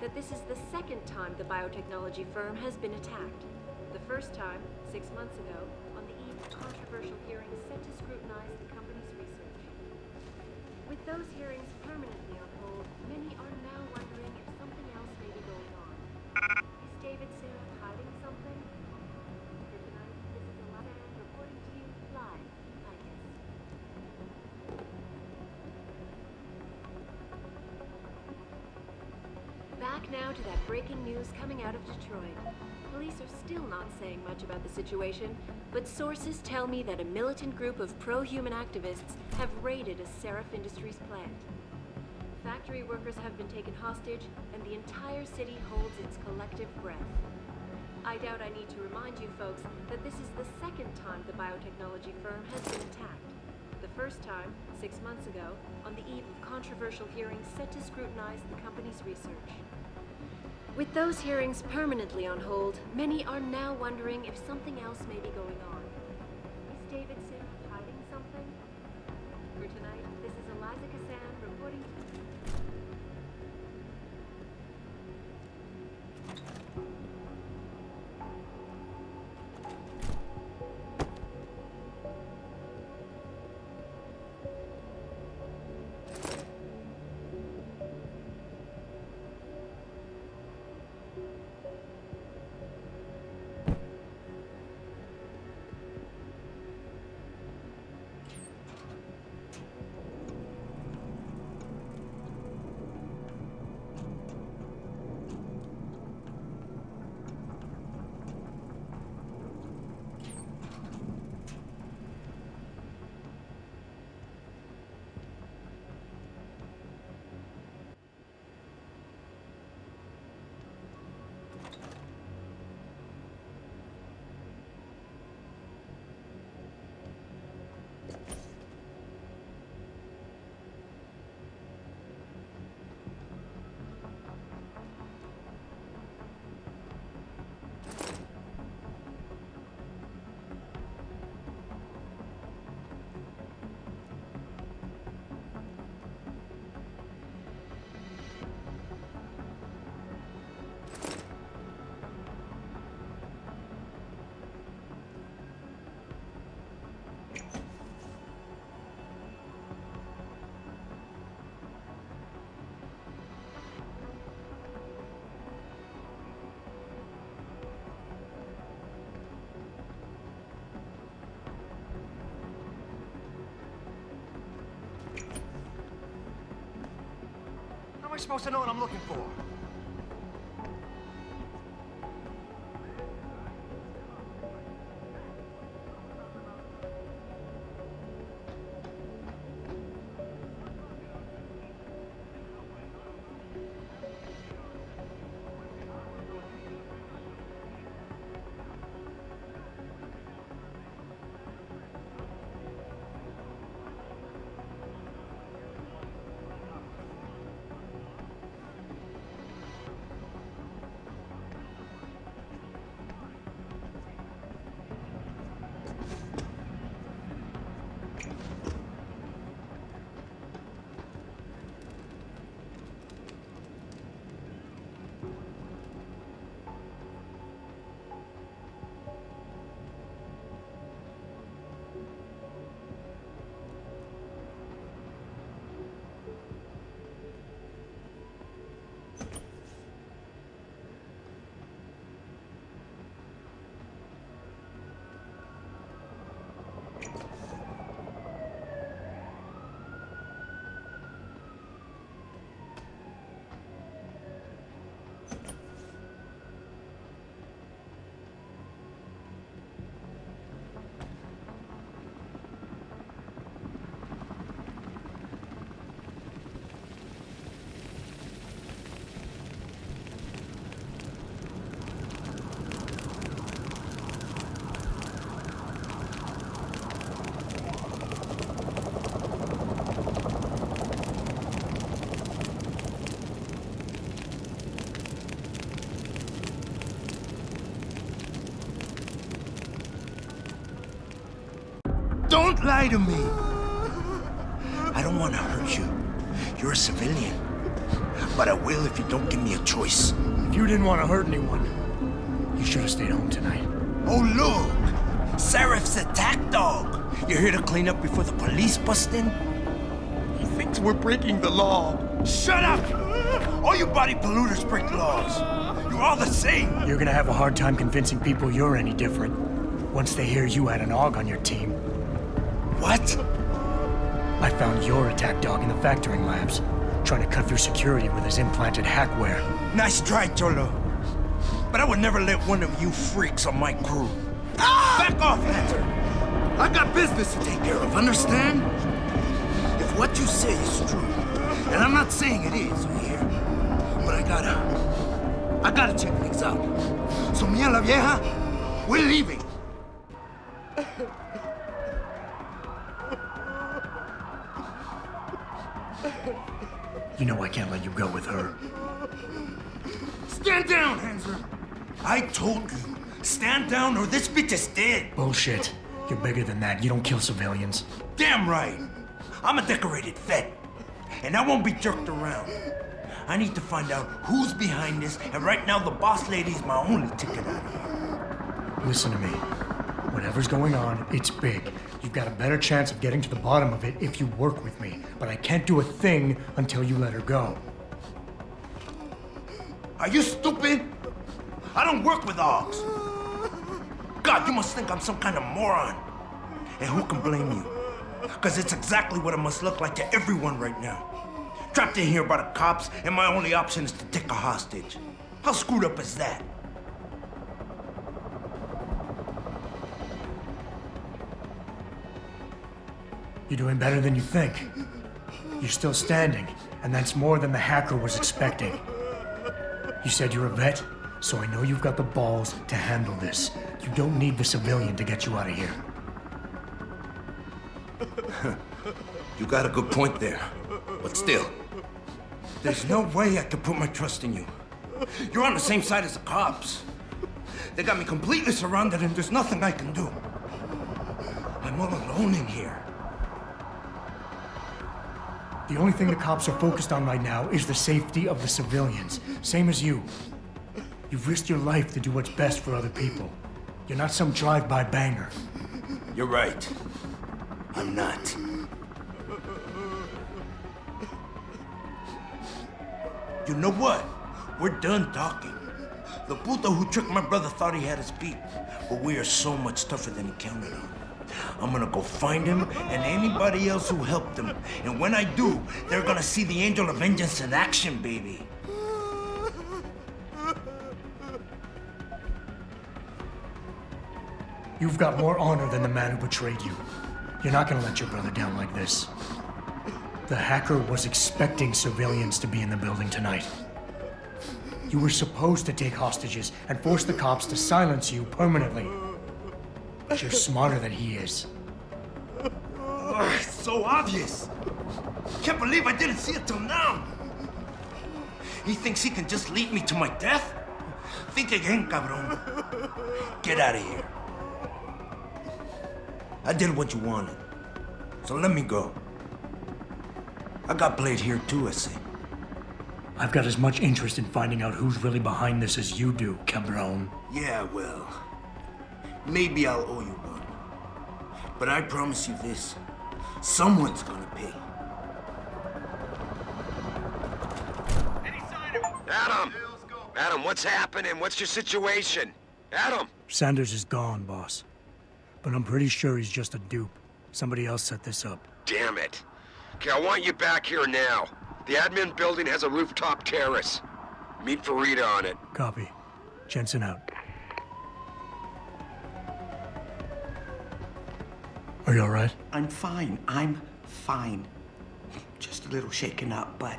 that this is the second time the biotechnology firm has been attacked. The first time, 6 months ago, on the eve of controversial hearings set to scrutinize the company's research. With those hearings permanently on hold, many are now wondering if something else may be going on. Is David Sarif hiding something? For tonight, this is L.I.M.B reporting to you live, I guess. Back now to that breaking news coming out of Detroit. Police are still not saying much about the situation, but sources tell me that a militant group of pro-human activists have raided a Sarif Industries plant. Factory workers have been taken hostage, and the entire city holds its collective breath. I doubt I need to remind you folks that this is the second time the biotechnology firm has been attacked. The first time, 6 months ago, on the eve of controversial hearings set to scrutinize the company's research. With those hearings permanently on hold, many are now wondering if something else may be going on. Is David Sarif hiding something? For tonight, this is Eliza Kassan reporting. How am I supposed to know what I'm looking for? Don't lie to me! I don't want to hurt you. You're a civilian. but I will if you don't give me a choice. If you didn't want to hurt anyone, you should have stayed home tonight. Oh, look! Sarif's attack dog! You're here to clean up before the police bust in? He thinks we're breaking the law. Shut up! All you body polluters break laws. You're all the same. You're gonna have a hard time convincing people you're any different once they hear you had an AUG on your team. What? I found your attack dog in the factoring labs, trying to cut through security with his implanted hackware. Nice try, Cholo. But I would never let one of you freaks on my crew. Back off, Hunter! I got business to take care of, understand? If what you say is true, and I'm not saying it is here, but I gotta check things out. So me and la vieja, we're leaving. You know I can't let you go with her. Stand down, Hanser! I told you, stand down or this bitch is dead. Bullshit. You're bigger than that. You don't kill civilians. Damn right. I'm a decorated vet, and I won't be jerked around. I need to find out who's behind this, and right now the boss lady's my only ticket out of here. Listen to me. Whatever's going on, it's big. You've got a better chance of getting to the bottom of it if you work with me. But I can't do a thing until you let her go. Are you stupid? I don't work with AUGs. God, you must think I'm some kind of moron. And who can blame you? Because it's exactly what it must look like to everyone right now. Trapped in here by the cops, and my only option is to take a hostage. How screwed up is that? You're doing better than you think. You're still standing, and that's more than the hacker was expecting. You said you're a vet, so I know you've got the balls to handle this. You don't need the civilian to get you out of here. You got a good point there. But still, there's no way I could put my trust in you. You're on the same side as the cops. They got me completely surrounded and there's nothing I can do. I'm all alone in here. The only thing the cops are focused on right now is the safety of the civilians. Same as you. You've risked your life to do what's best for other people. You're not some drive-by banger. You're right. I'm not. You know what? We're done talking. The puto who tricked my brother thought he had us beat, but we are so much tougher than he counted on. I'm gonna go find him and anybody else who helped him. And when I do, they're gonna see the Angel of Vengeance in action, baby. You've got more honor than the man who betrayed you. You're not gonna let your brother down like this. The hacker was expecting civilians to be in the building tonight. You were supposed to take hostages and force the cops to silence you permanently. But you're smarter than he is. It's so obvious. Can't believe I didn't see it till now. He thinks he can just lead me to my death? Think again, cabron. Get out of here. I did what you wanted, so let me go. I got Blade here too, I see. I've got as much interest in finding out who's really behind this as you do, cabron. Yeah, well, maybe I'll owe you one. But I promise you this, someone's gonna pay. Adam! Adam, what's happening? What's your situation? Adam! Sanders is gone, boss. But I'm pretty sure he's just a dupe. Somebody else set this up. Damn it. Okay, I want you back here now. The admin building has a rooftop terrace. Meet Farida on it. Copy. Jensen out. Are you all right? I'm fine. Just a little shaken up, but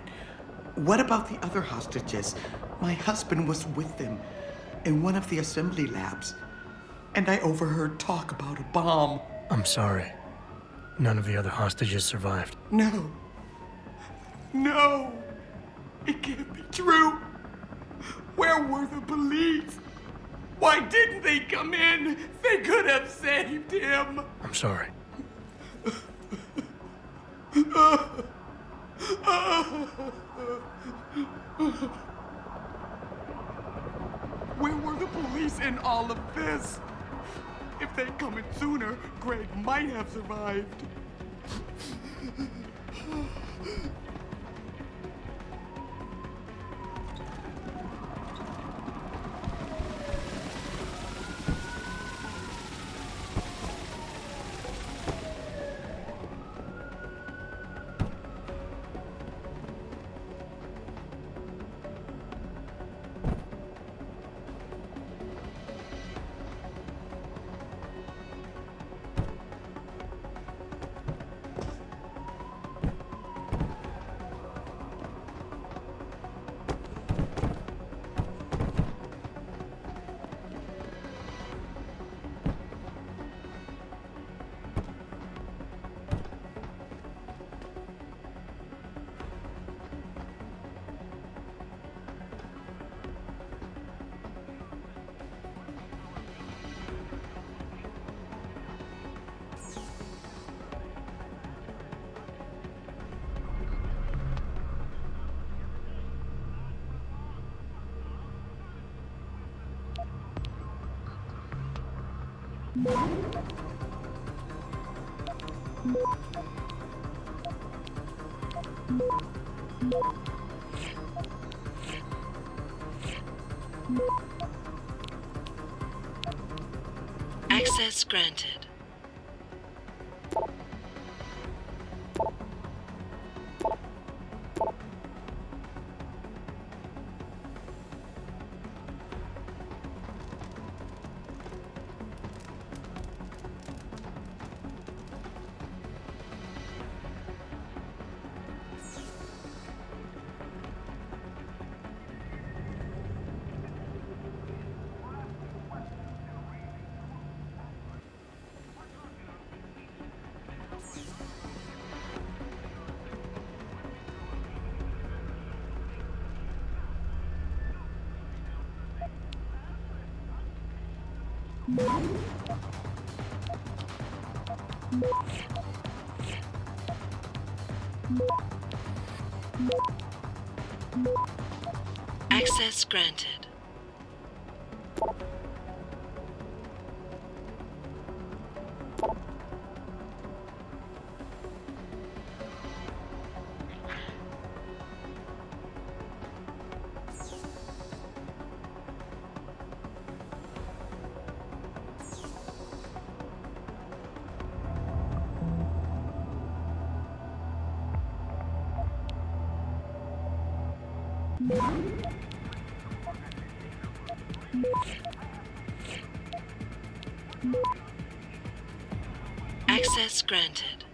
what about the other hostages? My husband was with them in one of the assembly labs, and I overheard talk about a bomb. I'm sorry. None of the other hostages survived. No. It can't be true. Where were the police? Why didn't they come in? They could have saved him. I'm sorry. Where were the police in all of this? If they'd come in sooner, Greg might have survived. Access granted. Access granted. Access granted.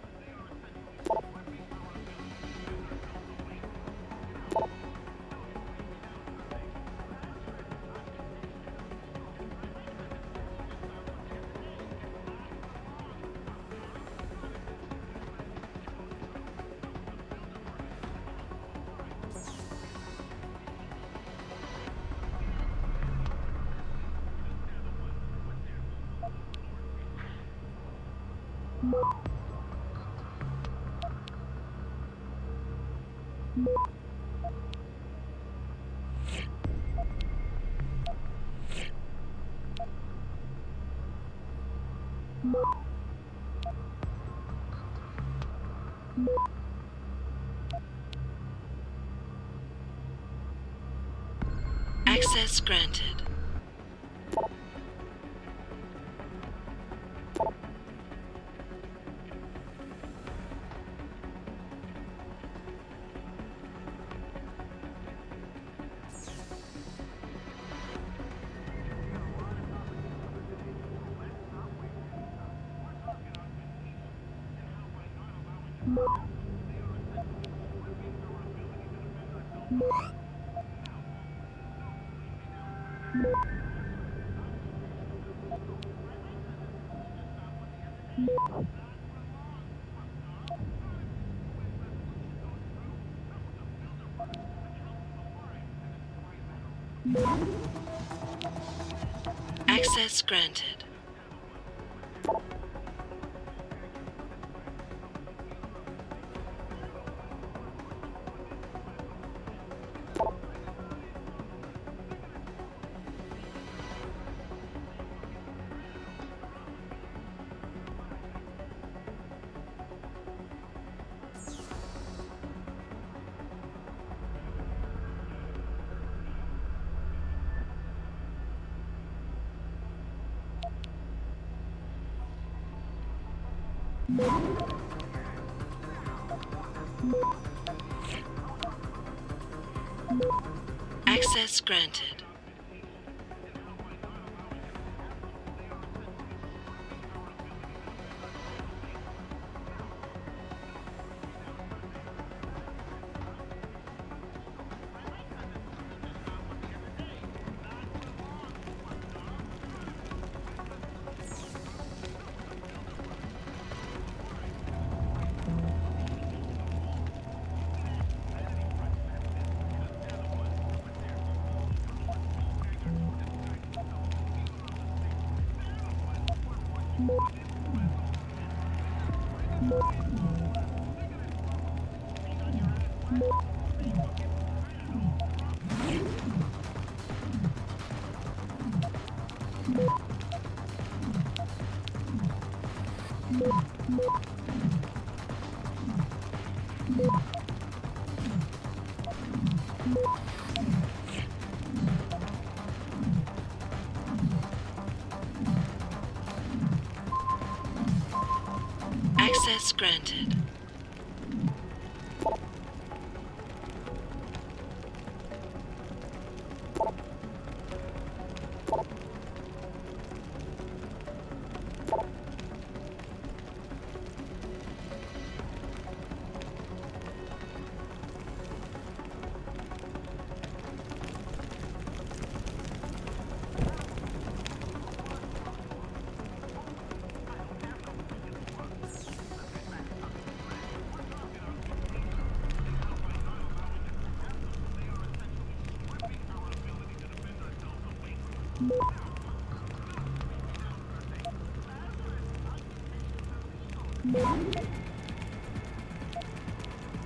Access granted. Access granted. Access granted. Access granted.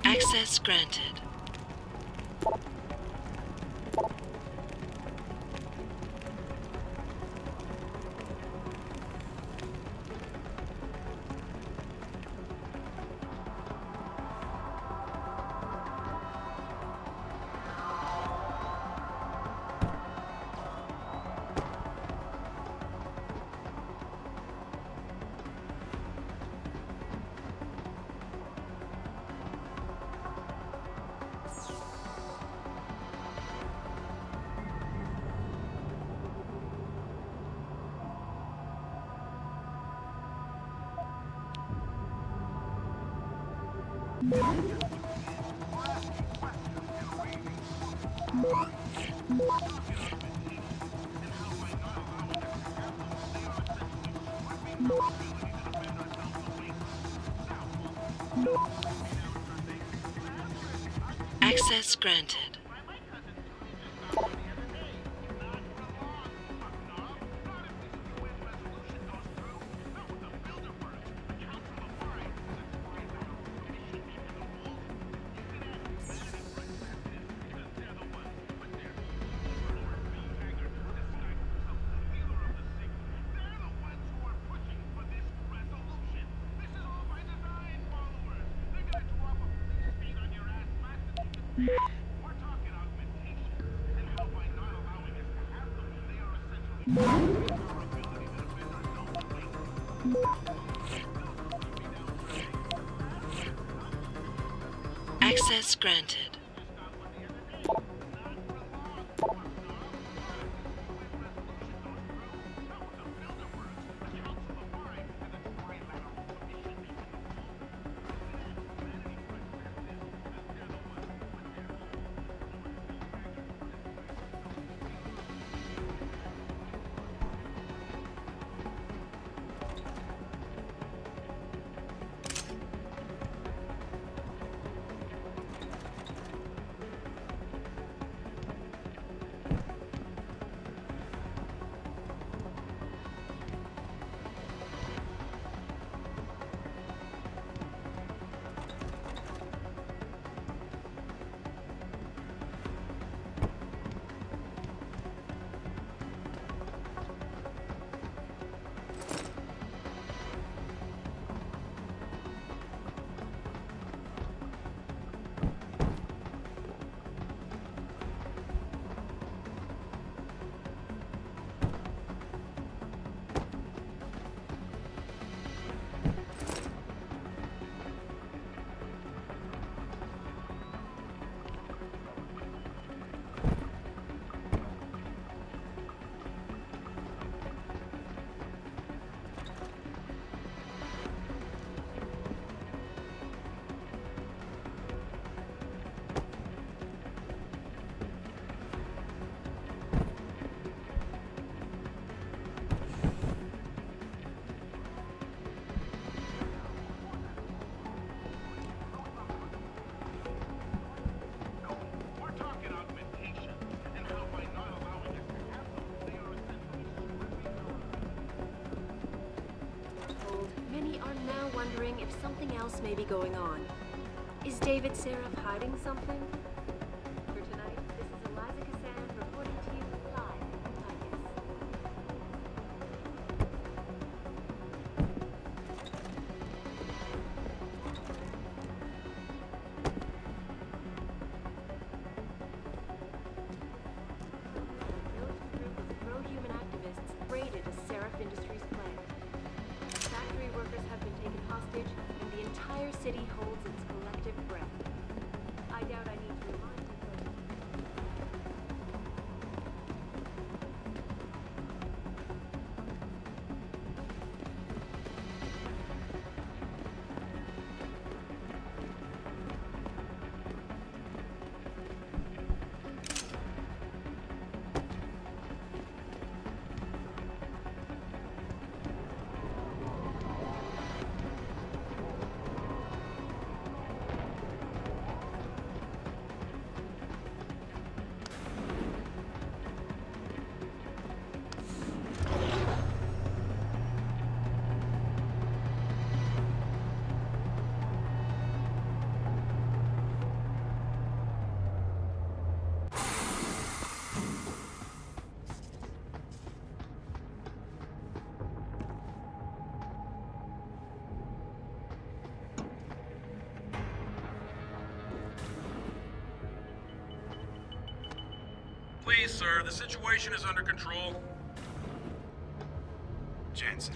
Access granted. Access granted. Access granted. if something else may be going on. Is David Sarif hiding something? For tonight, this is Eliza Cassan reporting to you live from Ticus. A militant group of pro-human activists raided a Sarif Industries plant. Factory workers have been taken hostage, and the entire city holds its collective breath. I doubt I need to remind you, folks. Please, sir, the situation is under control. Jensen.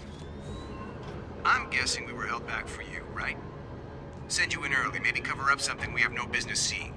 I'm guessing we were held back for you, right? Send you in early, maybe cover up something we have no business seeing.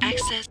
Access.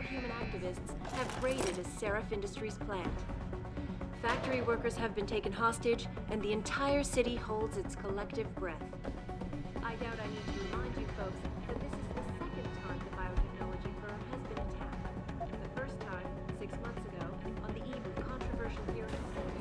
pro-human activists have raided a Sarif Industries plant. Factory workers have been taken hostage, and the entire city holds its collective breath. I doubt I need to remind you folks that this is the second time the biotechnology firm has been attacked. The first time, 6 months ago, on the eve of controversial hearings and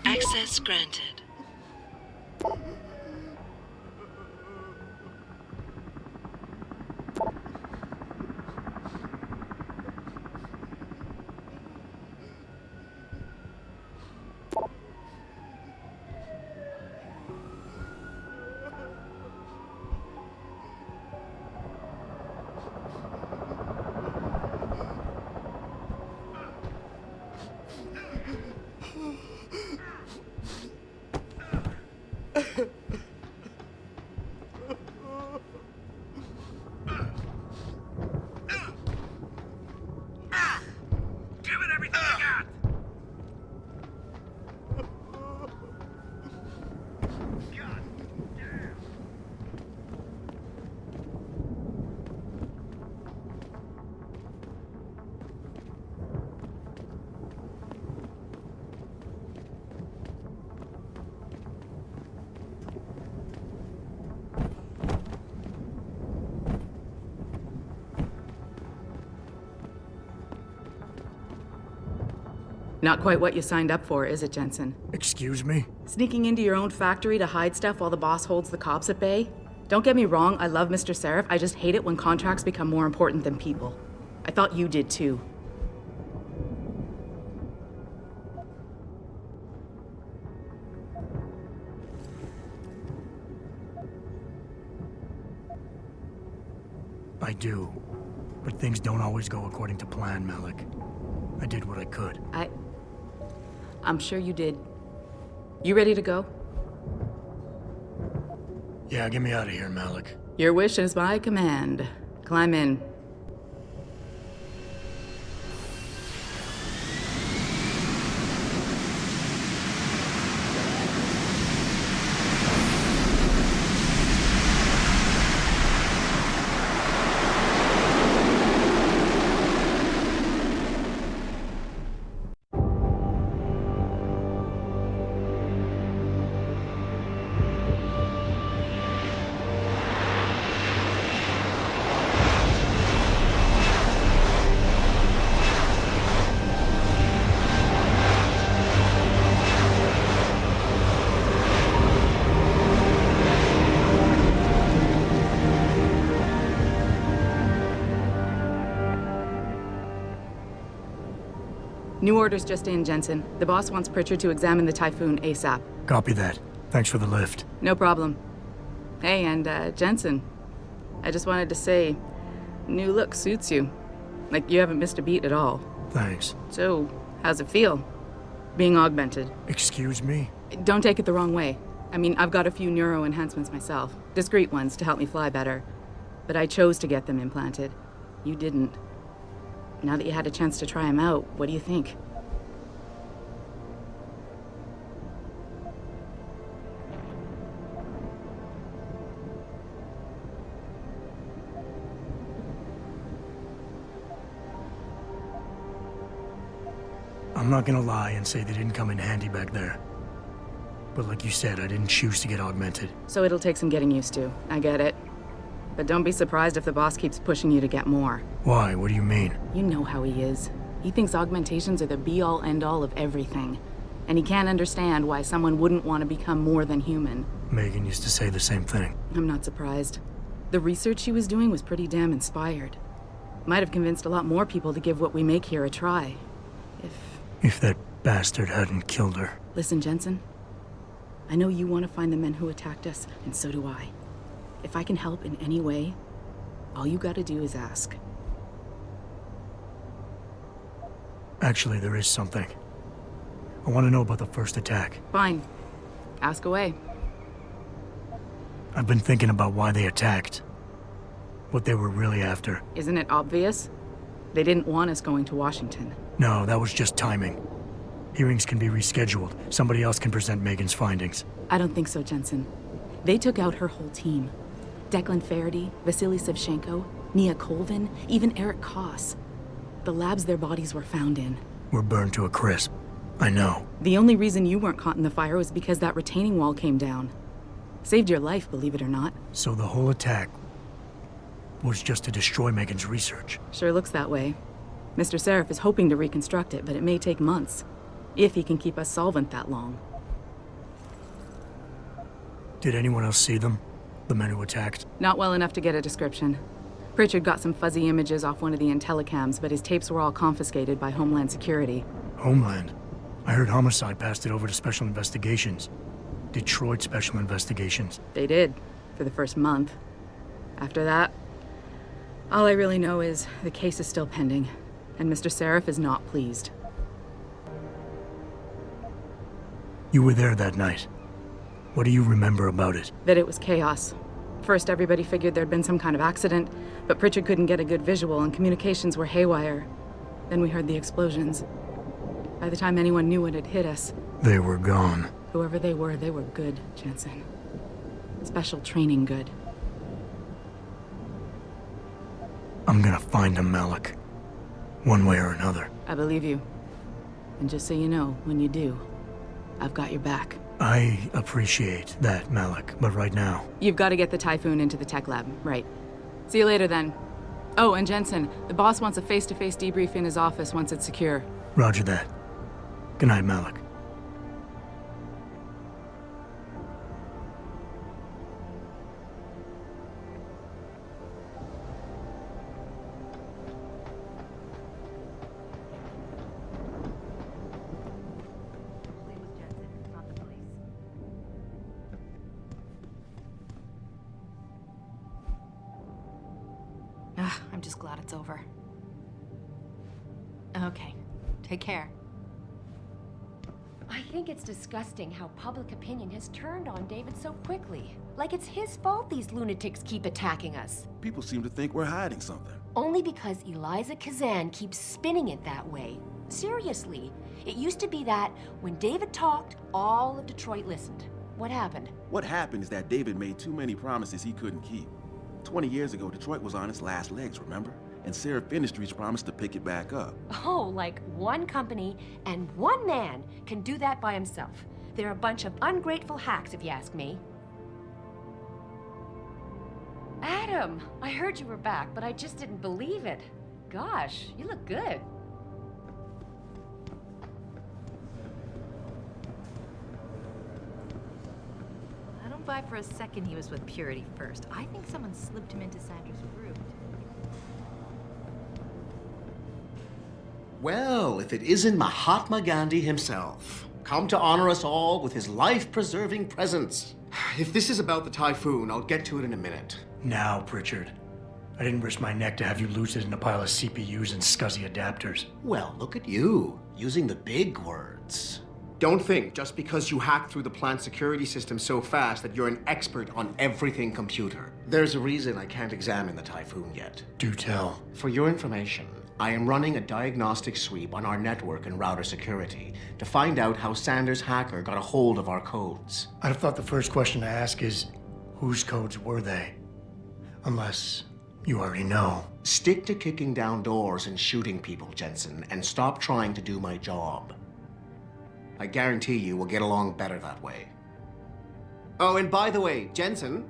Access granted. Give it everything you got! God damn! Not quite what you signed up for, is it, Jensen? Excuse me? Sneaking into your own factory to hide stuff while the boss holds the cops at bay? Don't get me wrong, I love Mr. Sarif. I just hate it when contracts become more important than people. I thought you did too. I do. But things don't always go according to plan, Malik. I did what I could. I'm sure you did. You ready to go? Yeah, get me out of here, Malik. Your wish is my command. Climb in. New orders just in, Jensen. The boss wants Pritchard to examine the Typhoon ASAP. Copy that. Thanks for the lift. No problem. Hey, and Jensen, I just wanted to say, new look suits you. Like you haven't missed a beat at all. Thanks. So, how's it feel? Being augmented? Excuse me? Don't take it the wrong way. I mean, I've got a few neuro enhancements myself. Discreet ones to help me fly better. But I chose to get them implanted. You didn't. Now that you had a chance to try them out, what do you think? I'm not gonna lie and say they didn't come in handy back there. But like you said, I didn't choose to get augmented. So it'll take some getting used to. I get it. But don't be surprised if the boss keeps pushing you to get more. Why? What do you mean? You know how he is. He thinks augmentations are the be-all, end-all of everything. And he can't understand why someone wouldn't want to become more than human. Megan used to say the same thing. I'm not surprised. The research she was doing was pretty damn inspired. Might have convinced a lot more people to give what we make here a try. If that bastard hadn't killed her. Listen, Jensen. I know you want to find the men who attacked us, and so do I. If I can help in any way, all you gotta do is ask. Actually, there is something. I want to know about the first attack. Fine. Ask away. I've been thinking about why they attacked. What they were really after. Isn't it obvious? They didn't want us going to Washington. No, that was just timing. Hearings can be rescheduled. Somebody else can present Megan's findings. I don't think so, Jensen. They took out her whole team. Declan Faraday, Vasily Savchenko, Nia Colvin, even Eric Koss. The labs their bodies were found in. We're burned to a crisp. I know. The only reason you weren't caught in the fire was because that retaining wall came down. Saved your life, believe it or not. So the whole attack was just to destroy Megan's research. Sure looks that way. Mr. Sarif is hoping to reconstruct it, but it may take months. If he can keep us solvent that long. Did anyone else see them? The men who attacked? Not well enough to get a description. Pritchard got some fuzzy images off one of the Intellicams, but his tapes were all confiscated by Homeland Security. Homeland? I heard Homicide passed it over to Special Investigations. Detroit Special Investigations. They did, for the first month. After that, all I really know is the case is still pending, and Mr. Sarif is not pleased. You were there that night. What do you remember about it? That it was chaos. First, everybody figured there'd been some kind of accident, but Pritchard couldn't get a good visual and communications were haywire. Then we heard the explosions. By the time anyone knew what had hit us... They were gone. Whoever they were good, Jensen. Special training good. I'm gonna find them, Malik. One way or another. I believe you. And just so you know, when you do, I've got your back. I appreciate that, Malik, but right now... You've got to get the Typhoon into the tech lab, right. See you later, then. Oh, and Jensen, the boss wants a face-to-face debrief in his office once it's secure. Roger that. Good night, Malik. I'm just glad it's over. Okay, take care. I think it's disgusting how public opinion has turned on David so quickly. Like it's his fault these lunatics keep attacking us. People seem to think we're hiding something. Only because Eliza Kazan keeps spinning it that way. Seriously, it used to be that when David talked, all of Detroit listened. What happened? What happened is that David made too many promises he couldn't keep. 20 years ago, Detroit was on its last legs, remember? And Sarif Industries promised to pick it back up. Oh, like one company and one man can do that by himself. They're a bunch of ungrateful hacks, if you ask me. Adam, I heard you were back, but I just didn't believe it. Gosh, you look good. I don't buy for a second he was with Purity first. I think someone slipped him into Sandra's room. Well, if it isn't Mahatma Gandhi himself, come to honor us all with his life-preserving presence. If this is about the Typhoon, I'll get to it in a minute. Now, Pritchard. I didn't risk my neck to have you lose it in a pile of CPUs and scuzzy adapters. Well, look at you, using the big words. Don't think just because you hacked through the plant security system so fast that you're an expert on everything computer. There's a reason I can't examine the Typhoon yet. Do tell. For your information, I am running a diagnostic sweep on our network and router security to find out how Sanders' hacker got a hold of our codes. I'd have thought the first question to ask is, whose codes were they? Unless you already know. Stick to kicking down doors and shooting people, Jensen, and stop trying to do my job. I guarantee you we'll get along better that way. Oh, and by the way, Jensen,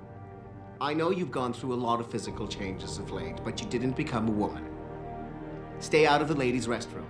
I know you've gone through a lot of physical changes of late, but you didn't become a woman. Stay out of the ladies' restroom.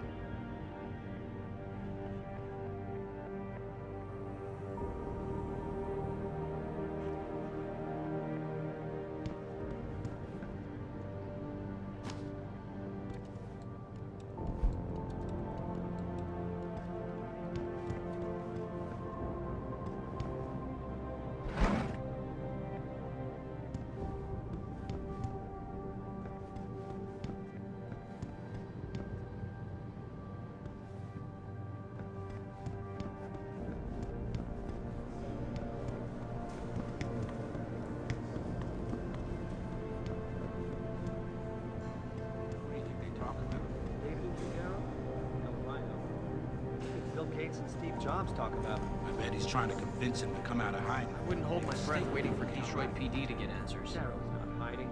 Bill Gates and Steve Jobs talk about. I bet he's trying to convince him to come out of hiding. I wouldn't hold my breath waiting for Detroit PD to get answers. Sarah's not hiding.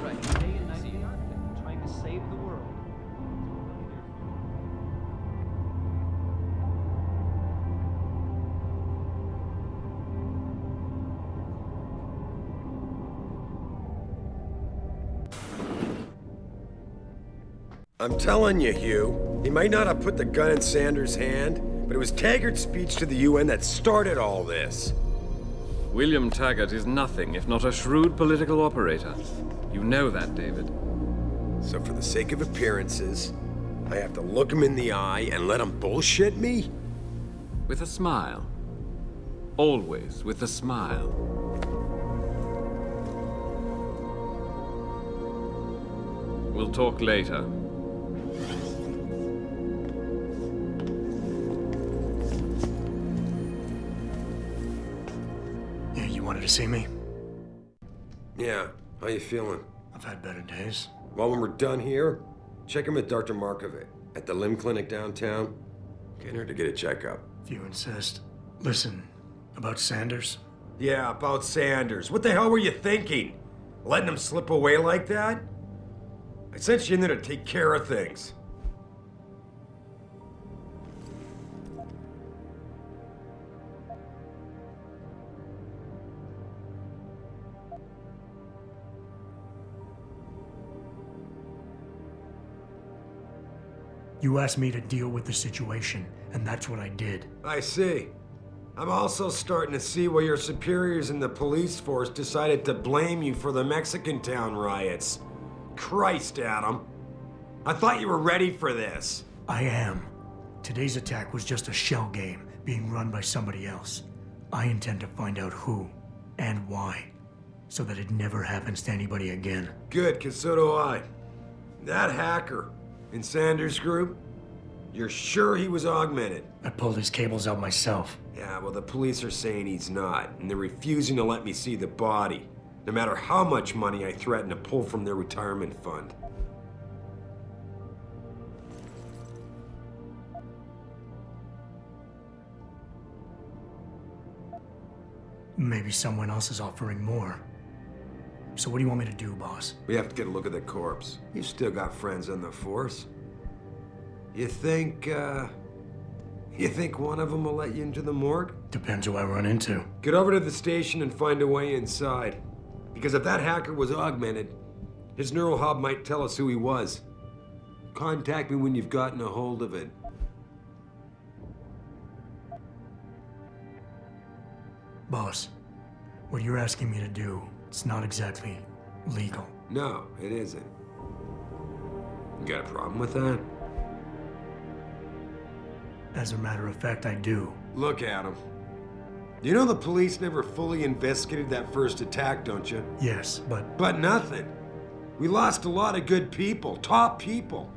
Right. Day and night in the Arctic, trying to save the world. I'm telling you, Hugh, he might not have put the gun in Sanders' hand, but it was Taggart's speech to the UN that started all this. William Taggart is nothing if not a shrewd political operator. You know that, David. So for the sake of appearances, I have to look him in the eye and let him bullshit me? With a smile. Always with a smile. We'll talk later. Yeah, you wanted to see me? Yeah, how you feeling? I've had better days. Well, when we're done here, check him with Dr. Markovic at the L.I.M.B clinic downtown. Get her to get a checkup. If you insist. Listen, about Sanders? Yeah, about Sanders. What the hell were you thinking? Letting him slip away like that? I sent you in there to take care of things. You asked me to deal with the situation, and that's what I did. I see. I'm also starting to see why your superiors in the police force decided to blame you for the Mexican town riots. Christ, Adam. I thought you were ready for this. I am. Today's attack was just a shell game being run by somebody else. I intend to find out who and why, so that it never happens to anybody again. Good, because so do I. That hacker in Sanders' group, you're sure he was augmented? I pulled his cables out myself. Yeah, well, the police are saying he's not, and they're refusing to let me see the body, no matter how much money I threaten to pull from their retirement fund. Maybe someone else is offering more. So what do you want me to do, boss? We have to get a look at the corpse. You've still got friends in the force. You think one of them will let you into the morgue? Depends who I run into. Get over to the station and find a way inside. Because if that hacker was augmented, his neural hub might tell us who he was. Contact me when you've gotten a hold of it. Boss, what you're asking me to do, it's not exactly legal. No, it isn't. You got a problem with that? As a matter of fact, I do. Look, Adam. You know the police never fully investigated that first attack, don't you? Yes, but... But nothing. We lost a lot of good people, top people.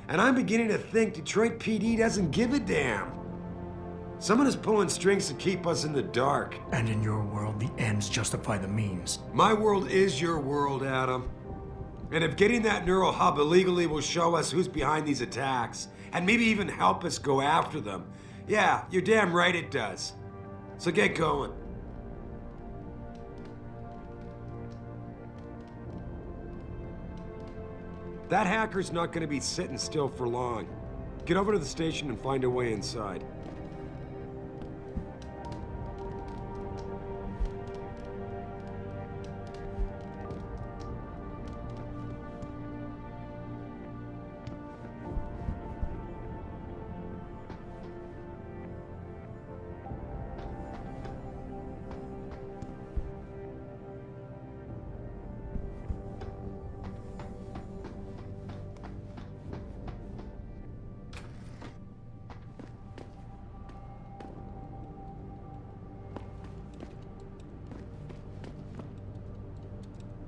And I'm beginning to think Detroit PD doesn't give a damn. Someone is pulling strings to keep us in the dark. And in your world, the ends justify the means. My world is your world, Adam. And if getting that neural hub illegally will show us who's behind these attacks, and maybe even help us go after them, yeah, you're damn right it does. So get going. That hacker's not going to be sitting still for long. Get over to the station and find a way inside.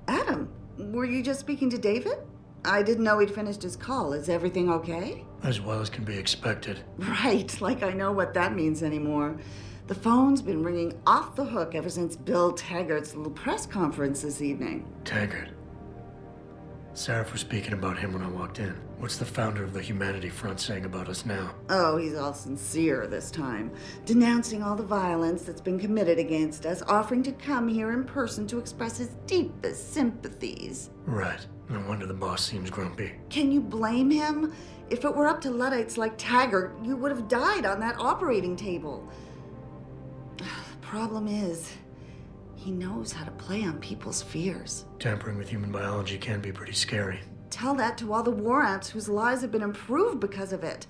Adam, were you just speaking to David? I didn't know he'd finished his call. Is everything okay? As well as can be expected. Right, like I know what that means anymore. The phone's been ringing off the hook ever since Bill Taggart's little press conference this evening. Taggart. Sarif was speaking about him when I walked in. What's the founder of the Humanity Front saying about us now? Oh, he's all sincere this time, denouncing all the violence that's been committed against us, offering to come here in person to express his deepest sympathies. Right. No wonder the boss seems grumpy. Can you blame him? If it were up to Luddites like Taggart, you would have died on that operating table. The problem is, he knows how to play on people's fears. Tampering with human biology can be pretty scary. Tell that to all the war amps whose lives have been improved because of it.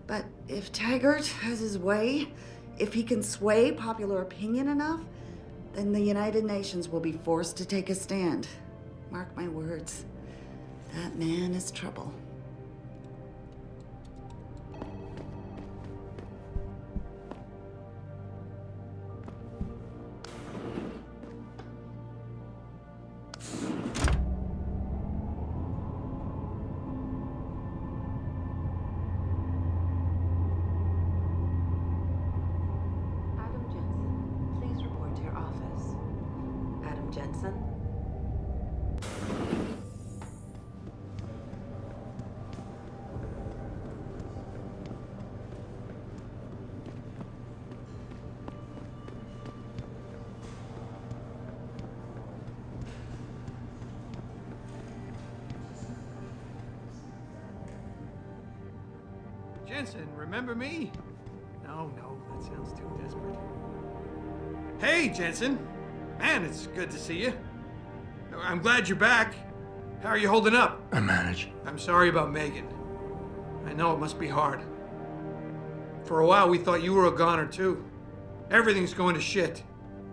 But if Taggart has his way, if he can sway popular opinion enough, then the United Nations will be forced to take a stand. Mark my words, that man is trouble. Adam Jensen, please report to your office. Adam Jensen? Jensen, remember me? No, that sounds too desperate. Hey, Jensen. Man, it's good to see you. I'm glad you're back. How are you holding up? I manage. I'm sorry about Megan. I know it must be hard. For a while, we thought you were a goner, too. Everything's going to shit.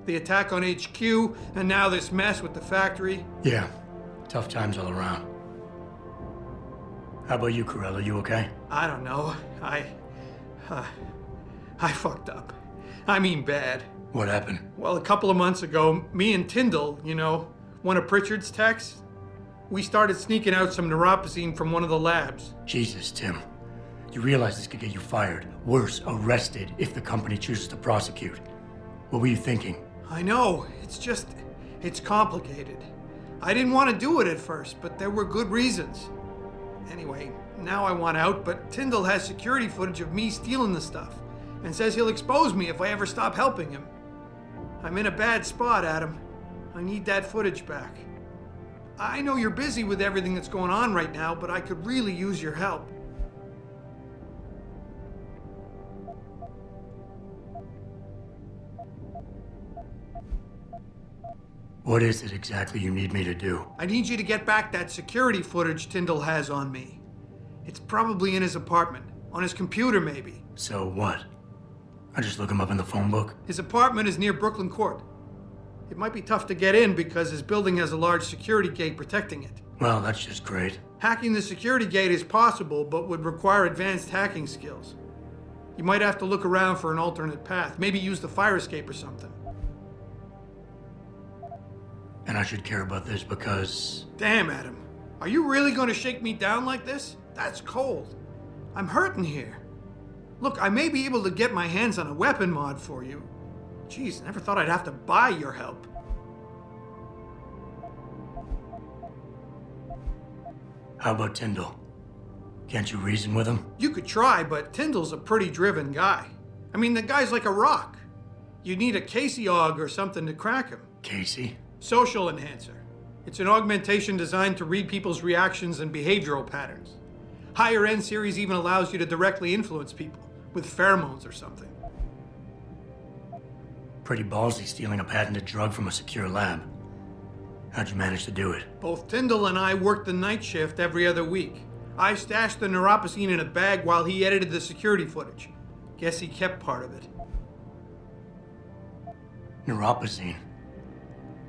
The attack on HQ, and now this mess with the factory. Yeah, tough times all around. How about you, Corella? You okay? I don't know. I fucked up. I mean bad. What happened? Well, a couple of months ago, me and Tyndall, one of Pritchard's techs, we started sneaking out some neuropozyne from one of the labs. Jesus, Tim. You realize this could get you fired. Worse, arrested if the company chooses to prosecute. What were you thinking? I know. It's complicated. I didn't want to do it at first, but there were good reasons. Anyway, now I want out, but Tyndall has security footage of me stealing the stuff and says he'll expose me if I ever stop helping him. I'm in a bad spot, Adam. I need that footage back. I know you're busy with everything that's going on right now, but I could really use your help. What is it exactly you need me to do? I need you to get back that security footage Tyndall has on me. It's probably in his apartment, on his computer maybe. So what? I just look him up in the phone book? His apartment is near Brooklyn Court. It might be tough to get in because his building has a large security gate protecting it. Well, that's just great. Hacking the security gate is possible, but would require advanced hacking skills. You might have to look around for an alternate path, maybe use the fire escape or something. And I should care about this because... Damn, Adam. Are you really going to shake me down like this? That's cold. I'm hurting here. Look, I may be able to get my hands on a weapon mod for you. Jeez, never thought I'd have to buy your help. How about Tyndall? Can't you reason with him? You could try, but Tyndall's a pretty driven guy. I mean, the guy's like a rock. You need a Casey aug or something to crack him. Casey? Social enhancer. It's an augmentation designed to read people's reactions and behavioral patterns. Higher end series even allows you to directly influence people with pheromones or something. Pretty ballsy stealing a patented drug from a secure lab. How'd you manage to do it? Both Tyndall and I worked the night shift every other week. I stashed the neuropozyne in a bag while he edited the security footage. Guess he kept part of it. Neuropozyne?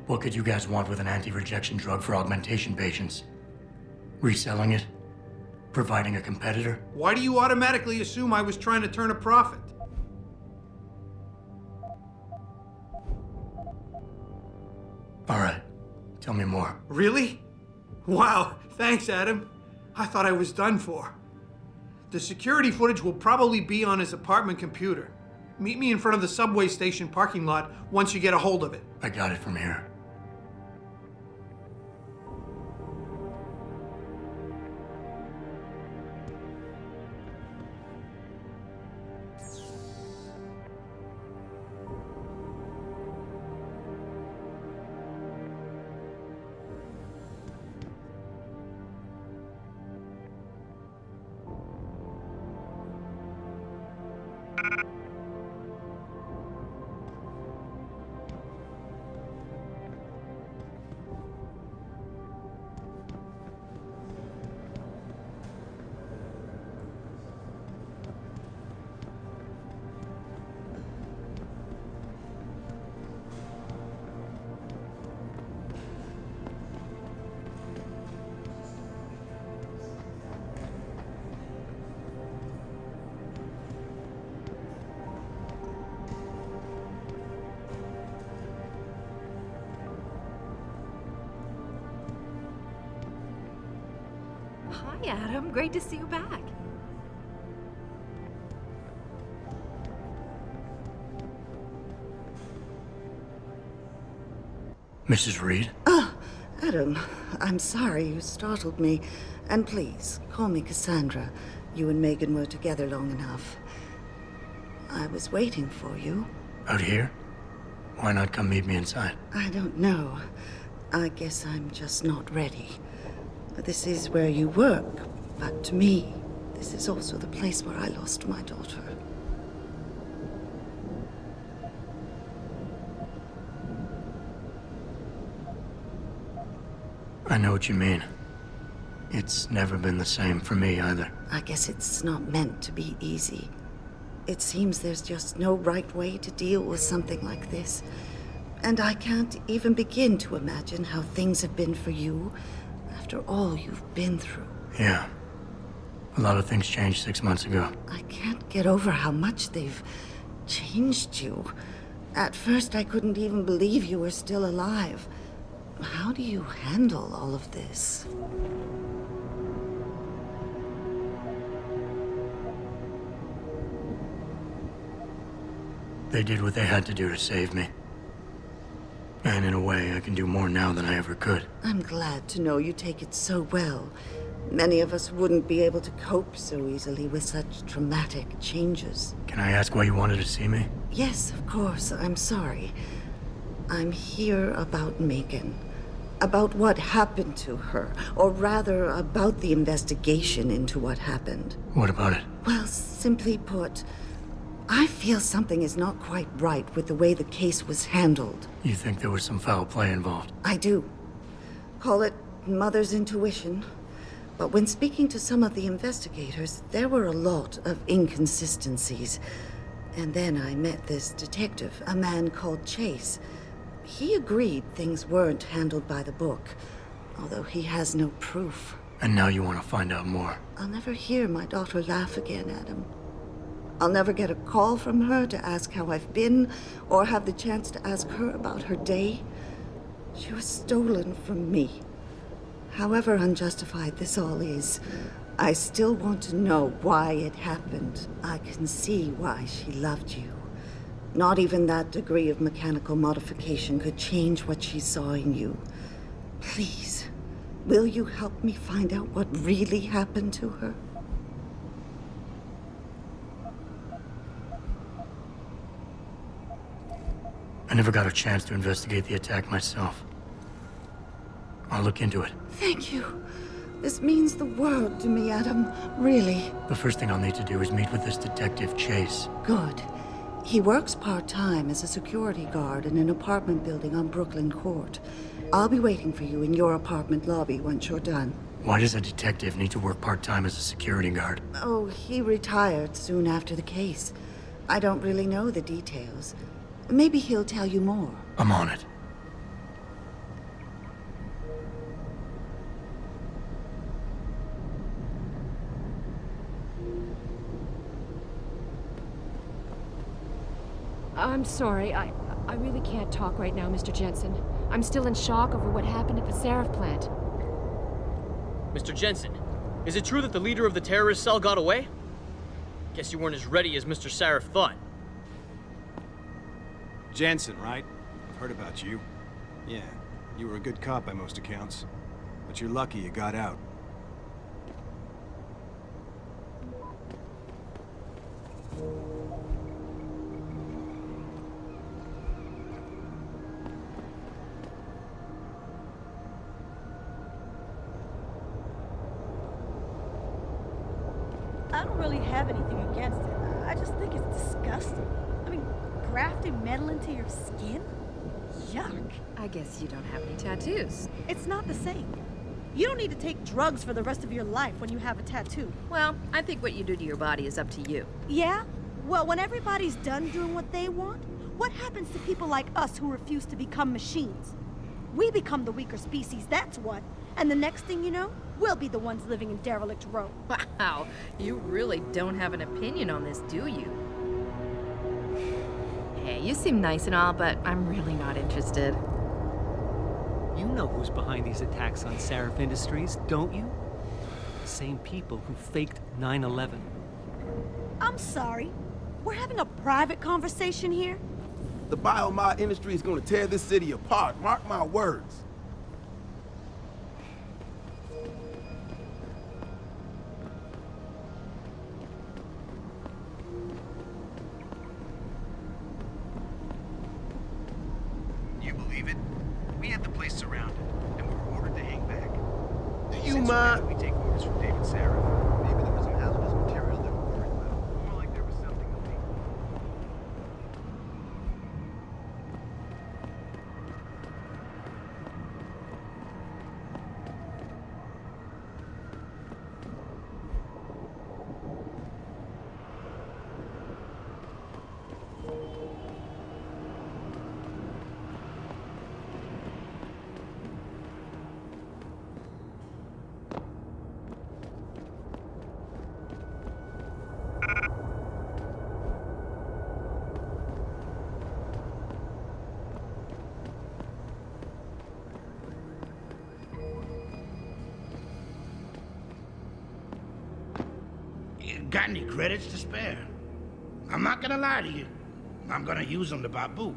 What could you guys want with an anti-rejection drug for augmentation patients? Reselling it? Providing a competitor? Why do you automatically assume I was trying to turn a profit? All right, tell me more. Really? Wow, thanks, Adam. I thought I was done for. The security footage will probably be on his apartment computer. Meet me in front of the subway station parking lot once you get a hold of it. I got it from here. Hi, Adam. Great to see you back. Mrs. Reed? Adam, I'm sorry you startled me. And please, call me Cassandra. You and Megan were together long enough. I was waiting for you. Out here? Why not come meet me inside? I don't know. I guess I'm just not ready. This is where you work, but to me, this is also the place where I lost my daughter. I know what you mean. It's never been the same for me either. I guess it's not meant to be easy. It seems there's just no right way to deal with something like this. And I can't even begin to imagine how things have been for you after all you've been through. Yeah. A lot of things changed 6 months ago. I can't get over how much they've changed you. At first, I couldn't even believe you were still alive. How do you handle all of this? They did what they had to do to save me. And in a way, I can do more now than I ever could. I'm glad to know you take it so well. Many of us wouldn't be able to cope so easily with such traumatic changes. Can I ask why you wanted to see me? Yes, of course. I'm sorry. I'm here about Megan. About what happened to her. Or rather, about the investigation into what happened. What about it? Well, simply put, I feel something is not quite right with the way the case was handled. You think there was some foul play involved? I do. Call it mother's intuition. But when speaking to some of the investigators, there were a lot of inconsistencies. And then I met this detective, a man called Chase. He agreed things weren't handled by the book, although he has no proof. And now you want to find out more? I'll never hear my daughter laugh again, Adam. I'll never get a call from her to ask how I've been, or have the chance to ask her about her day. She was stolen from me. However unjustified this all is, I still want to know why it happened. I can see why she loved you. Not even that degree of mechanical modification could change what she saw in you. Please, will you help me find out what really happened to her? I never got a chance to investigate the attack myself. I'll look into it. Thank you. This means the world to me, Adam. Really. The first thing I'll need to do is meet with this detective, Chase. Good. He works part-time as a security guard in an apartment building on Brooklyn Court. I'll be waiting for you in your apartment lobby once you're done. Why does a detective need to work part-time as a security guard? Oh, he retired soon after the case. I don't really know the details. Maybe he'll tell you more. I'm on it. I'm sorry, I really can't talk right now, Mr. Jensen. I'm still in shock over what happened at the Sarif plant. Mr. Jensen, is it true that the leader of the terrorist cell got away? Guess you weren't as ready as Mr. Sarif thought. Jensen, right? I've heard about you. Yeah, you were a good cop by most accounts. But you're lucky you got out. I don't really have anything against it. I just think it's disgusting. I mean, grafting metal into your skin? Yuck. I guess you don't have any tattoos. It's not the same. You don't need to take drugs for the rest of your life when you have a tattoo. Well, I think what you do to your body is up to you. Yeah? Well, when everybody's done doing what they want, what happens to people like us who refuse to become machines? We become the weaker species, that's what. And the next thing you know, we'll be the ones living in derelict row. Wow, you really don't have an opinion on this, do you? Hey, you seem nice and all, but I'm really not interested. You know who's behind these attacks on Sarif Industries, don't you? same people who faked 9/11. I'm sorry. We're having a private conversation here? The biomod industry is gonna tear this city apart, mark my words. You believe it? We had the place surrounded, and we were ordered to hang back. Do you mind? We take orders from David Sarif. Maybe there was some hazardous material they were worried about. More like there was something illegal. Got any credits to spare? I'm not gonna lie to you. I'm gonna use them to buy booze.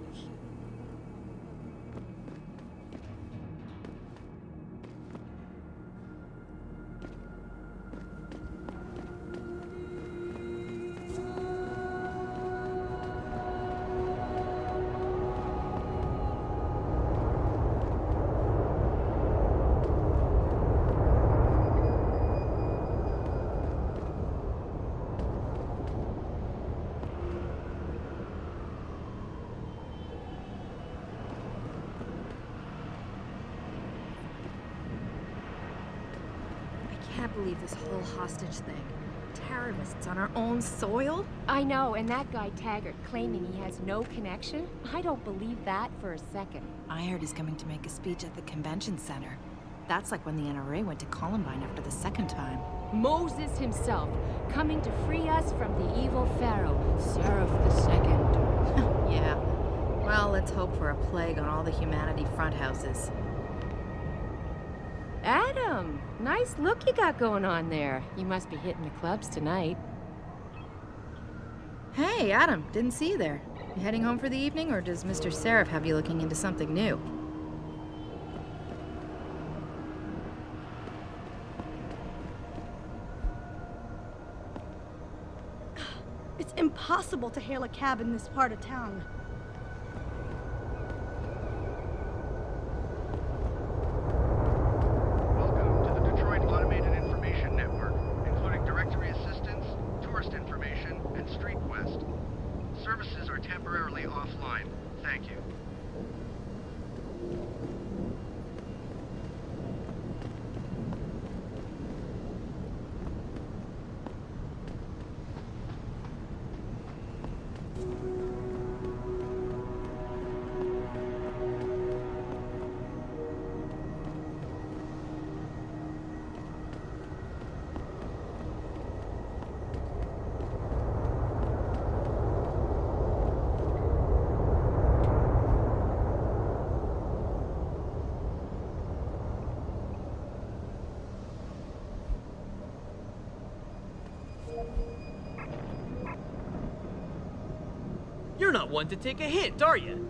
I can't believe this whole hostage thing. Terrorists on our own soil? I know, and that guy Taggart claiming he has no connection? I don't believe that for a second. I heard he's coming to make a speech at the convention center. That's like when the NRA went to Columbine after the second time. Moses himself, coming to free us from the evil pharaoh, Sarif II. Yeah. Well, let's hope for a plague on all the humanity front houses. Adam, nice look you got going on there. You must be hitting the clubs tonight. Hey, Adam, didn't see you there. You heading home for the evening, or does Mr. Sarif have you looking into something new? It's impossible to hail a cab in this part of town. Welcome to the Detroit Automated Information Network, including directory assistance, tourist information, and Street Quest. Services are temporarily offline. Thank you. You're not one to take a hint, are you?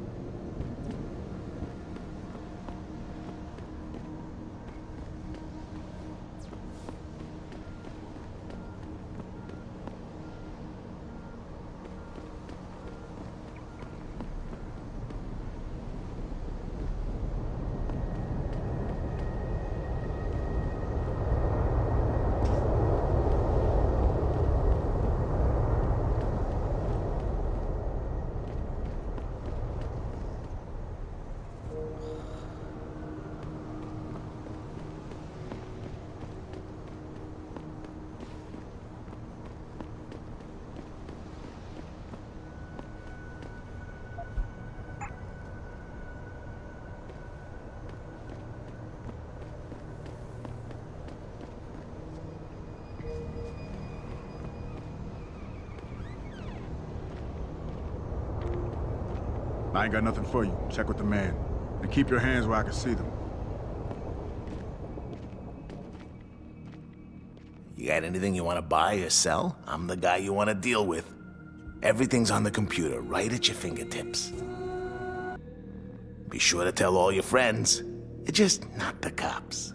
I ain't got nothing for you. Check with the man. And keep your hands where I can see them. You got anything you want to buy or sell? I'm the guy you want to deal with. Everything's on the computer, right at your fingertips. Be sure to tell all your friends. Just not the cops.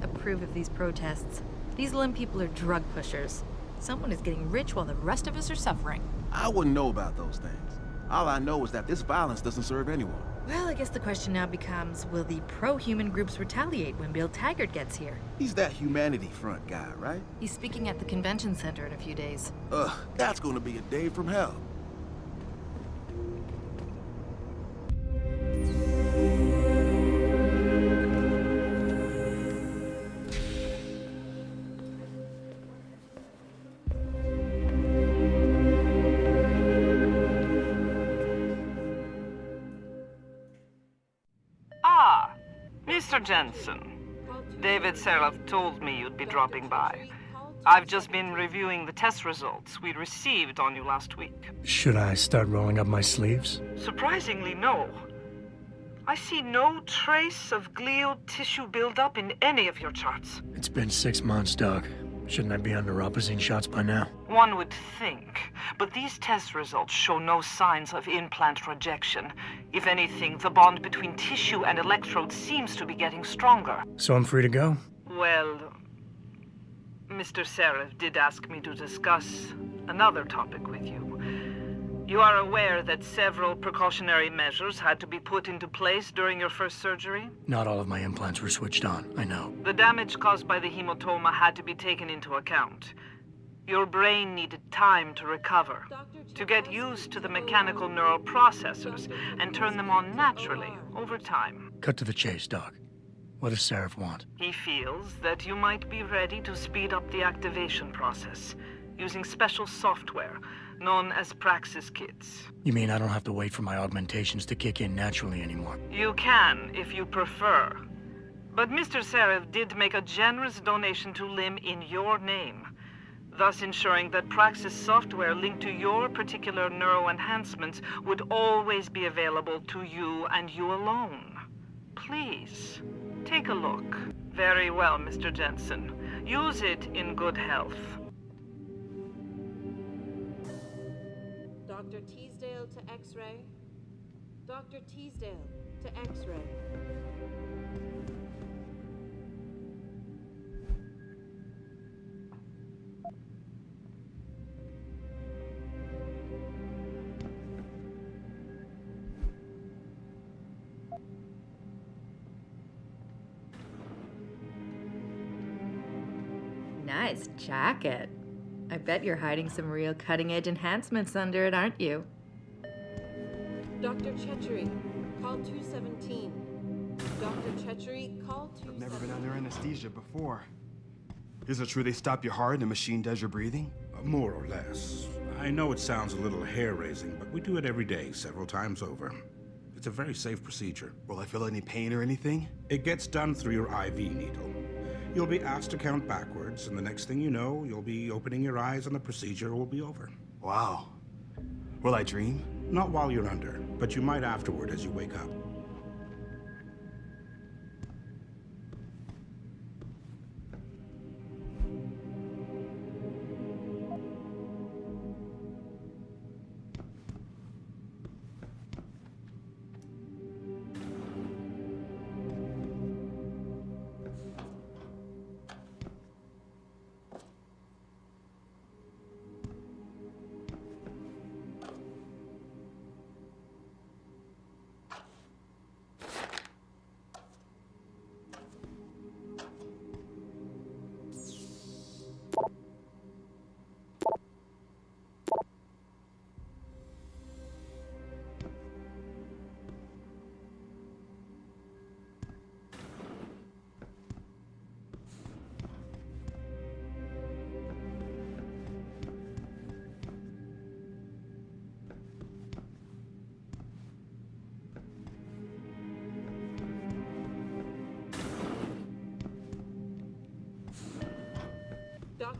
Approve of these protests. These L.I.M.B people are drug pushers. Someone is getting rich while the rest of us are suffering. I wouldn't know about those things. All I know is that this violence doesn't serve anyone. Well, I guess the question now becomes, will the pro-human groups retaliate when Bill Taggart gets here? He's that Humanity Front guy, right? He's speaking at the convention center in a few days. Ugh, that's gonna be a day from hell. Mr. Jensen, David Sarif told me you'd be dropping by. I've just been reviewing the test results we received on you last week. Should I start rolling up my sleeves? Surprisingly, no. I see no trace of glial tissue buildup in any of your charts. It's been 6 months, Doc. Shouldn't I be under opposite shots by now? One would think, but these test results show no signs of implant rejection. If anything, the bond between tissue and electrodes seems to be getting stronger. So I'm free to go? Well, Mr. Sarif did ask me to discuss another topic with you. You are aware that several precautionary measures had to be put into place during your first surgery? Not all of my implants were switched on, I know. The damage caused by the hematoma had to be taken into account. Your brain needed time to recover, to get used to the mechanical neural processors and turn them on naturally over time. Cut to the chase, Doc. What does Sarif want? He feels that you might be ready to speed up the activation process using special software known as Praxis kits. You mean I don't have to wait for my augmentations to kick in naturally anymore? You can, if you prefer. But Mr. Sarif did make a generous donation to L.I.M.B in your name, thus ensuring that Praxis software linked to your particular neuroenhancements would always be available to you and you alone. Please, take a look. Very well, Mr. Jensen. Use it in good health. Dr. Teasdale to X-ray. Dr. Teasdale to X-ray. Nice jacket. I bet you're hiding some real cutting-edge enhancements under it, aren't you? Dr. Chechery, call 217. Dr. Chechery, call 217. I've never been under anesthesia before. Is it true they stop your heart and the machine does your breathing? More or less. I know it sounds a little hair-raising, but we do it every day, several times over. It's a very safe procedure. Will I feel any pain or anything? It gets done through your IV needle. You'll be asked to count backwards, and the next thing you know, you'll be opening your eyes and the procedure will be over. Wow. Will I dream? Not while you're under, but you might afterward as you wake up.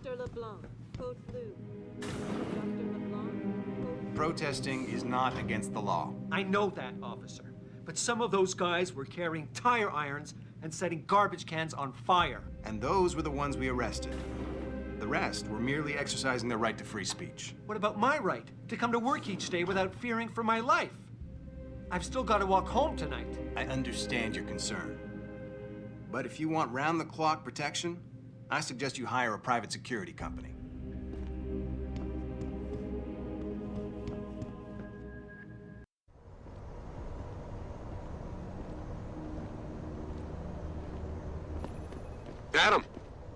Dr. LeBlanc, code blue. Dr. LeBlanc, code... Protesting is not against the law. I know that, officer. But some of those guys were carrying tire irons and setting garbage cans on fire. And those were the ones we arrested. The rest were merely exercising their right to free speech. What about my right to come to work each day without fearing for my life? I've still got to walk home tonight. I understand your concern. But if you want round-the-clock protection, I suggest you hire a private security company. Adam,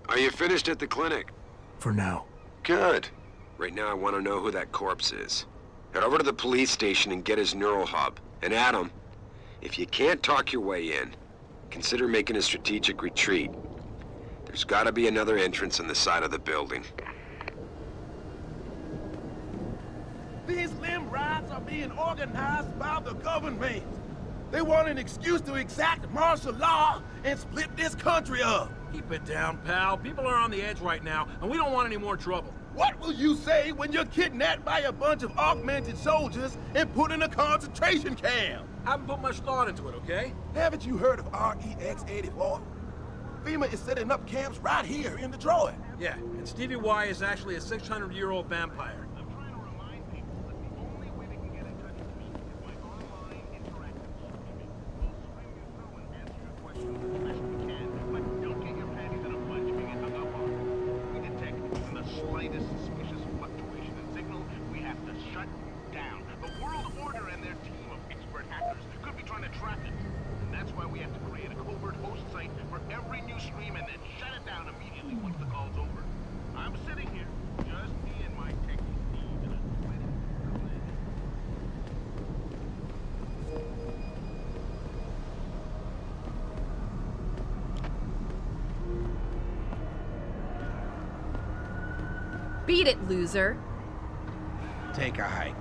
are you finished at the clinic? For now. Good. Right now I want to know who that corpse is. Head over to the police station and get his neural hub. And Adam, if you can't talk your way in, consider making a strategic retreat. There's gotta be another entrance on the side of the building. These limb riots are being organized by the government. They want an excuse to exact martial law and split this country up. Keep it down, pal. People are on the edge right now, and we don't want any more trouble. What will you say when you're kidnapped by a bunch of augmented soldiers and put in a concentration camp? Haven't put much thought into it, okay? Haven't you heard of REX-84? FEMA is setting up camps right here in Detroit. Yeah, and Stevie Y is actually a 600-year-old vampire. Beat it, loser. Take a hike.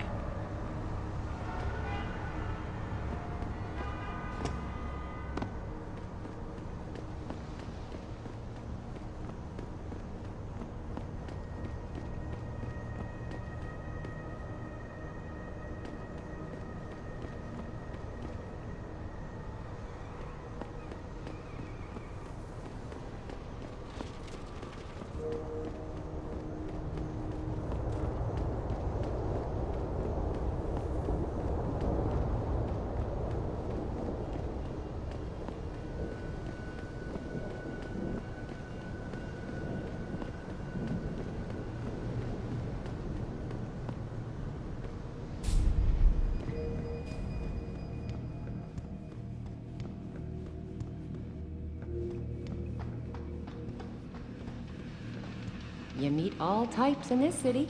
You meet all types in this city.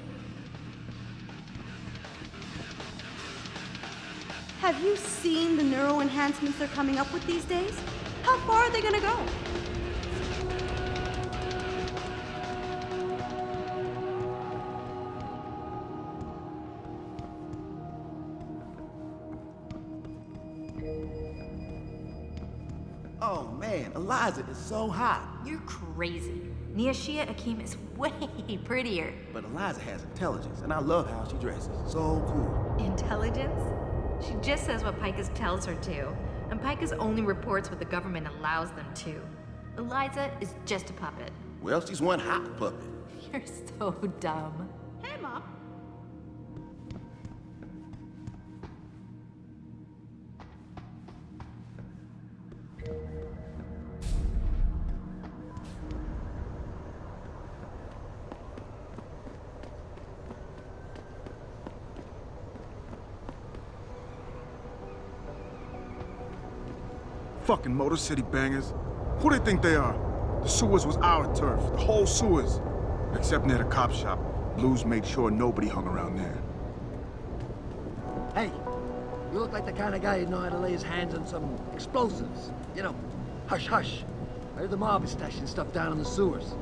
Have you seen the neuro enhancements they're coming up with these days? How far are they gonna go? Oh man, Eliza is so hot. You're crazy. Niashia Akeem is way prettier. But Eliza has intelligence, and I love how she dresses. So cool. Intelligence? She just says what Pikus tells her to, and Pikus only reports what the government allows them to. Eliza is just a puppet. Well, she's one hot puppet. You're so dumb. Hey, Mom. Fucking Motor City bangers. Who they think they are? The sewers was our turf, the whole sewers. Except near the cop shop. Blues made sure nobody hung around there. Hey, you look like the kind of guy who'd know how to lay his hands on some explosives. You know, hush hush. I heard the mob is stashing stuff down in the sewers.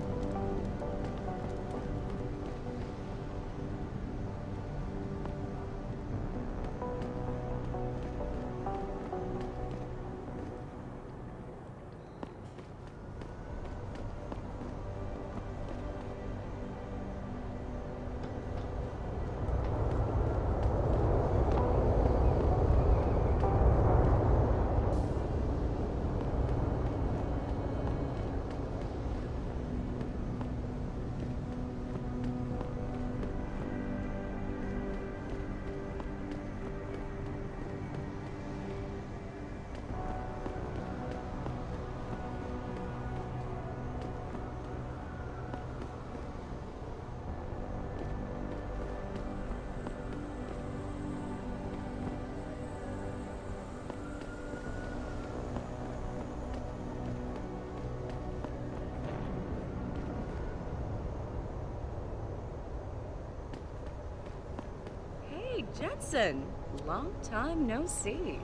Jensen, long time no see.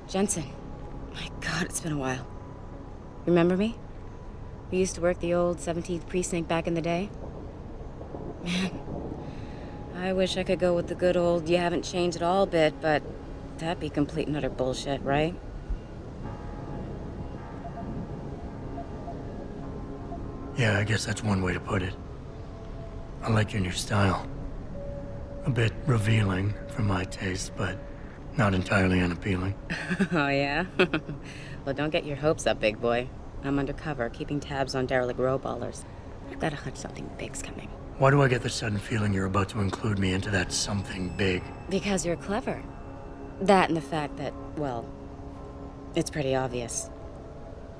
Jensen, my God, it's been a while. Remember me? We used to work the old 17th precinct back in the day. Man, I wish I could go with the good old you haven't changed at all bit, but that'd be complete and utter bullshit, right? Yeah, I guess that's one way to put it. I like your new style. A bit revealing for my taste, but not entirely unappealing. Oh, yeah? Well, don't get your hopes up, big boy. I'm undercover, keeping tabs on derelict row-ballers. I've got a hunch something big's coming. Why do I get the sudden feeling you're about to include me into that something big? Because you're clever. That and the fact that, well, it's pretty obvious.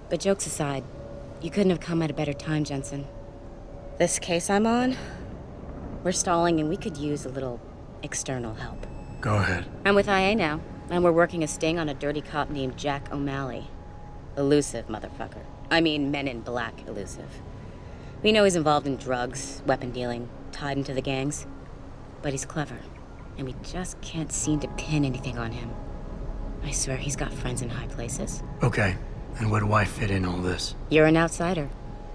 But jokes aside, you couldn't have come at a better time, Jensen. This case I'm on, we're stalling and we could use a little external help. Go ahead. I'm with IA now, and we're working a sting on a dirty cop named Jack O'Malley. Elusive motherfucker. I mean, Men in Black elusive. We know he's involved in drugs, weapon dealing, tied into the gangs. But he's clever, and we just can't seem to pin anything on him. I swear he's got friends in high places. Okay, and where do I fit in all this? You're an outsider.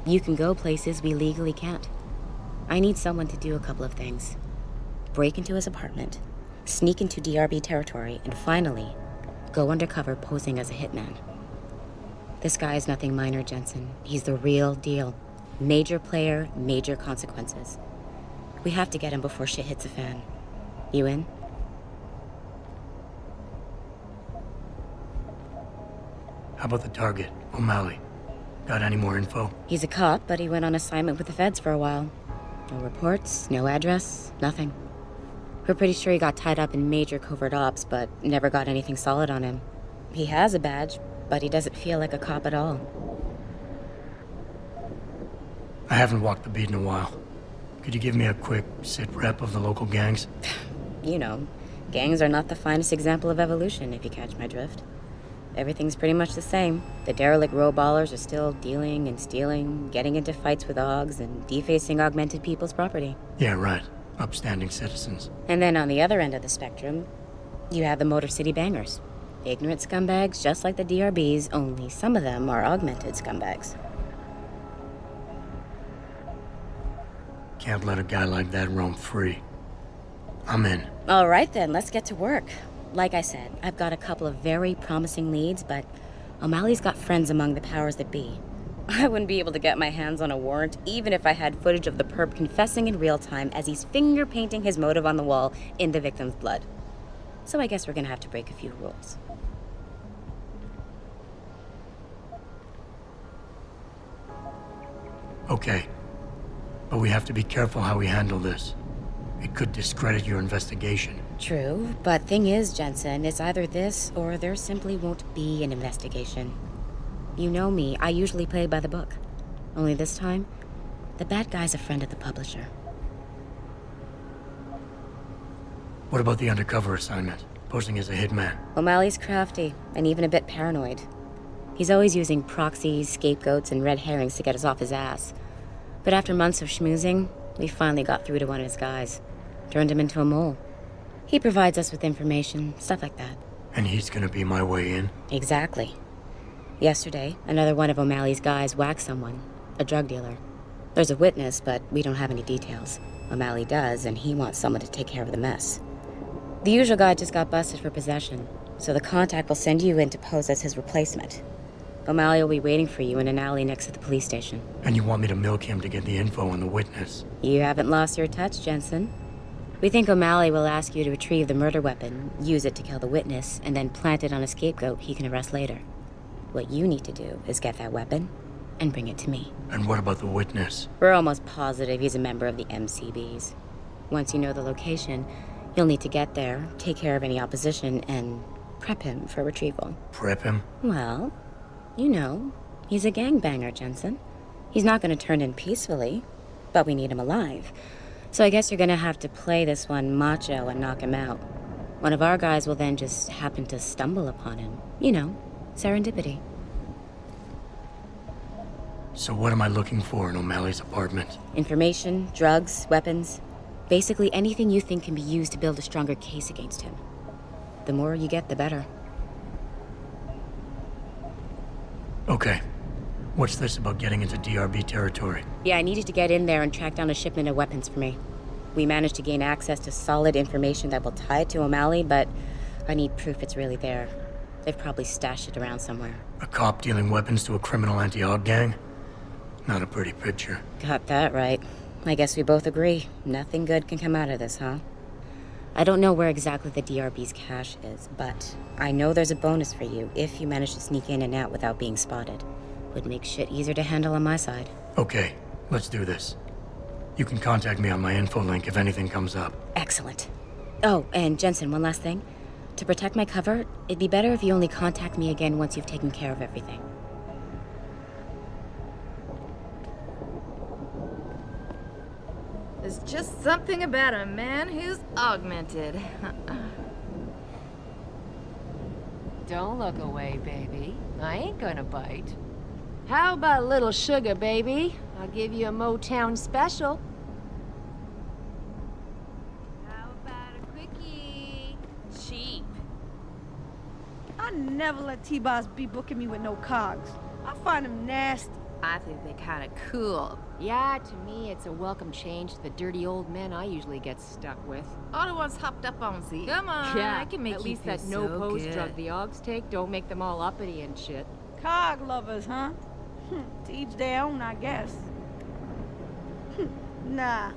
You can go places we legally can't. I need someone to do a couple of things. Break into his apartment, sneak into DRB territory, and finally, go undercover posing as a hitman. This guy is nothing minor, Jensen. He's the real deal. Major player, major consequences. We have to get him before shit hits the fan. You in? How about the target, O'Malley? Got any more info? He's a cop, but he went on assignment with the feds for a while. No reports, no address, nothing. We're pretty sure he got tied up in major covert ops, but never got anything solid on him. He has a badge, but he doesn't feel like a cop at all. I haven't walked the beat in a while. Could you give me a quick sit-rep of the local gangs? You know, gangs are not the finest example of evolution, if you catch my drift. Everything's pretty much the same. The derelict row-ballers are still dealing and stealing, getting into fights with OGs, and defacing augmented people's property. Yeah, right. Upstanding citizens. And then on the other end of the spectrum, you have the Motor City Bangers. Ignorant scumbags just like the DRBs, only some of them are augmented scumbags. Can't let a guy like that roam free. I'm in. All right then, let's get to work. Like I said, I've got a couple of very promising leads, but O'Malley's got friends among the powers that be. I wouldn't be able to get my hands on a warrant, even if I had footage of the perp confessing in real time as he's finger painting his motive on the wall in the victim's blood. So I guess we're gonna have to break a few rules. Okay. But we have to be careful how we handle this. It could discredit your investigation. True, but thing is, Jensen, it's either this or there simply won't be an investigation. You know me, I usually play by the book. Only this time, the bad guy's a friend of the publisher. What about the undercover assignment? Posing as a hitman? O'Malley's crafty, and even a bit paranoid. He's always using proxies, scapegoats, and red herrings to get us off his ass. But after months of schmoozing, we finally got through to one of his guys. Turned him into a mole. He provides us with information, stuff like that. And he's gonna be my way in? Exactly. Yesterday, another one of O'Malley's guys whacked someone, a drug dealer. There's a witness, but we don't have any details. O'Malley does, and he wants someone to take care of the mess. The usual guy just got busted for possession, so the contact will send you in to pose as his replacement. O'Malley will be waiting for you in an alley next to the police station. And you want me to milk him to get the info on the witness? You haven't lost your touch, Jensen. We think O'Malley will ask you to retrieve the murder weapon, use it to kill the witness, and then plant it on a scapegoat he can arrest later. What you need to do is get that weapon and bring it to me. And what about the witness? We're almost positive he's a member of the MCBs. Once you know the location, you'll need to get there, take care of any opposition, and prep him for retrieval. Prep him? Well, you know, he's a gangbanger, Jensen. He's not going to turn in peacefully, but we need him alive. So I guess you're going to have to play this one macho and knock him out. One of our guys will then just happen to stumble upon him. You know, serendipity. So what am I looking for in O'Malley's apartment? Information, drugs, weapons. Basically anything you think can be used to build a stronger case against him. The more you get, the better. Okay. What's this about getting into DRB territory? Yeah, I needed to get in there and track down a shipment of weapons for me. We managed to gain access to solid information that will tie it to O'Malley, but I need proof it's really there. They've probably stashed it around somewhere. A cop dealing weapons to a criminal anti-AUG gang? Not a pretty picture. Got that right. I guess we both agree. Nothing good can come out of this, huh? I don't know where exactly the DRB's cache is, but I know there's a bonus for you if you manage to sneak in and out without being spotted. Would make shit easier to handle on my side. Okay, let's do this. You can contact me on my info link if anything comes up. Excellent. Oh, and Jensen, one last thing. To protect my cover, it'd be better if you only contact me again once you've taken care of everything. There's just something about a man who's augmented. Don't look away, baby. I ain't gonna bite. How about a little sugar, baby? I'll give you a Motown special. How about a quickie? Cheap. I never let T-Boss be booking me with no cogs. I find him nasty. I think they're kind of cool. Yeah, to me, it's a welcome change to the dirty old men I usually get stuck with. All the ones hopped up on Z. Come on, Yeah, I can make at you least feel that no-pose so drug good. the Augs take don't make them all uppity and shit. Cog lovers, huh? To each their own, I guess. Nah,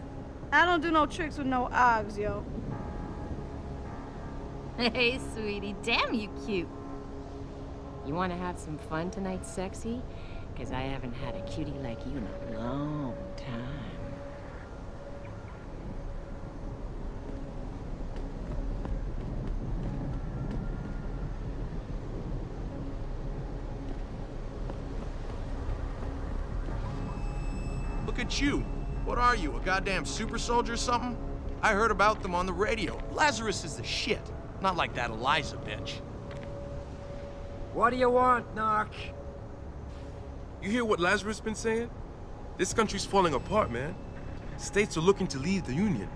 I don't do no tricks with no Augs, yo. Hey, sweetie, damn you cute. You want to have some fun tonight, sexy? Because I haven't had a cutie like you in a long time. Look at you. What are you, a goddamn super soldier or something? I heard about them on the radio. Lazarus is the shit. Not like that Eliza bitch. What do you want, Narc? You hear what Lazarus been saying? This country's falling apart, man. States are looking to leave the Union.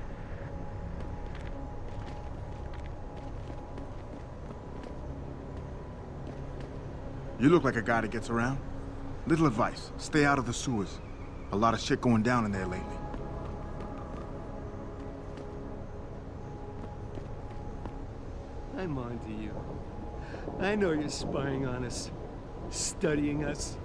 You look like a guy that gets around. Little advice, stay out of the sewers. A lot of shit going down in there lately. I'm on to you. I know you're spying on us, studying us.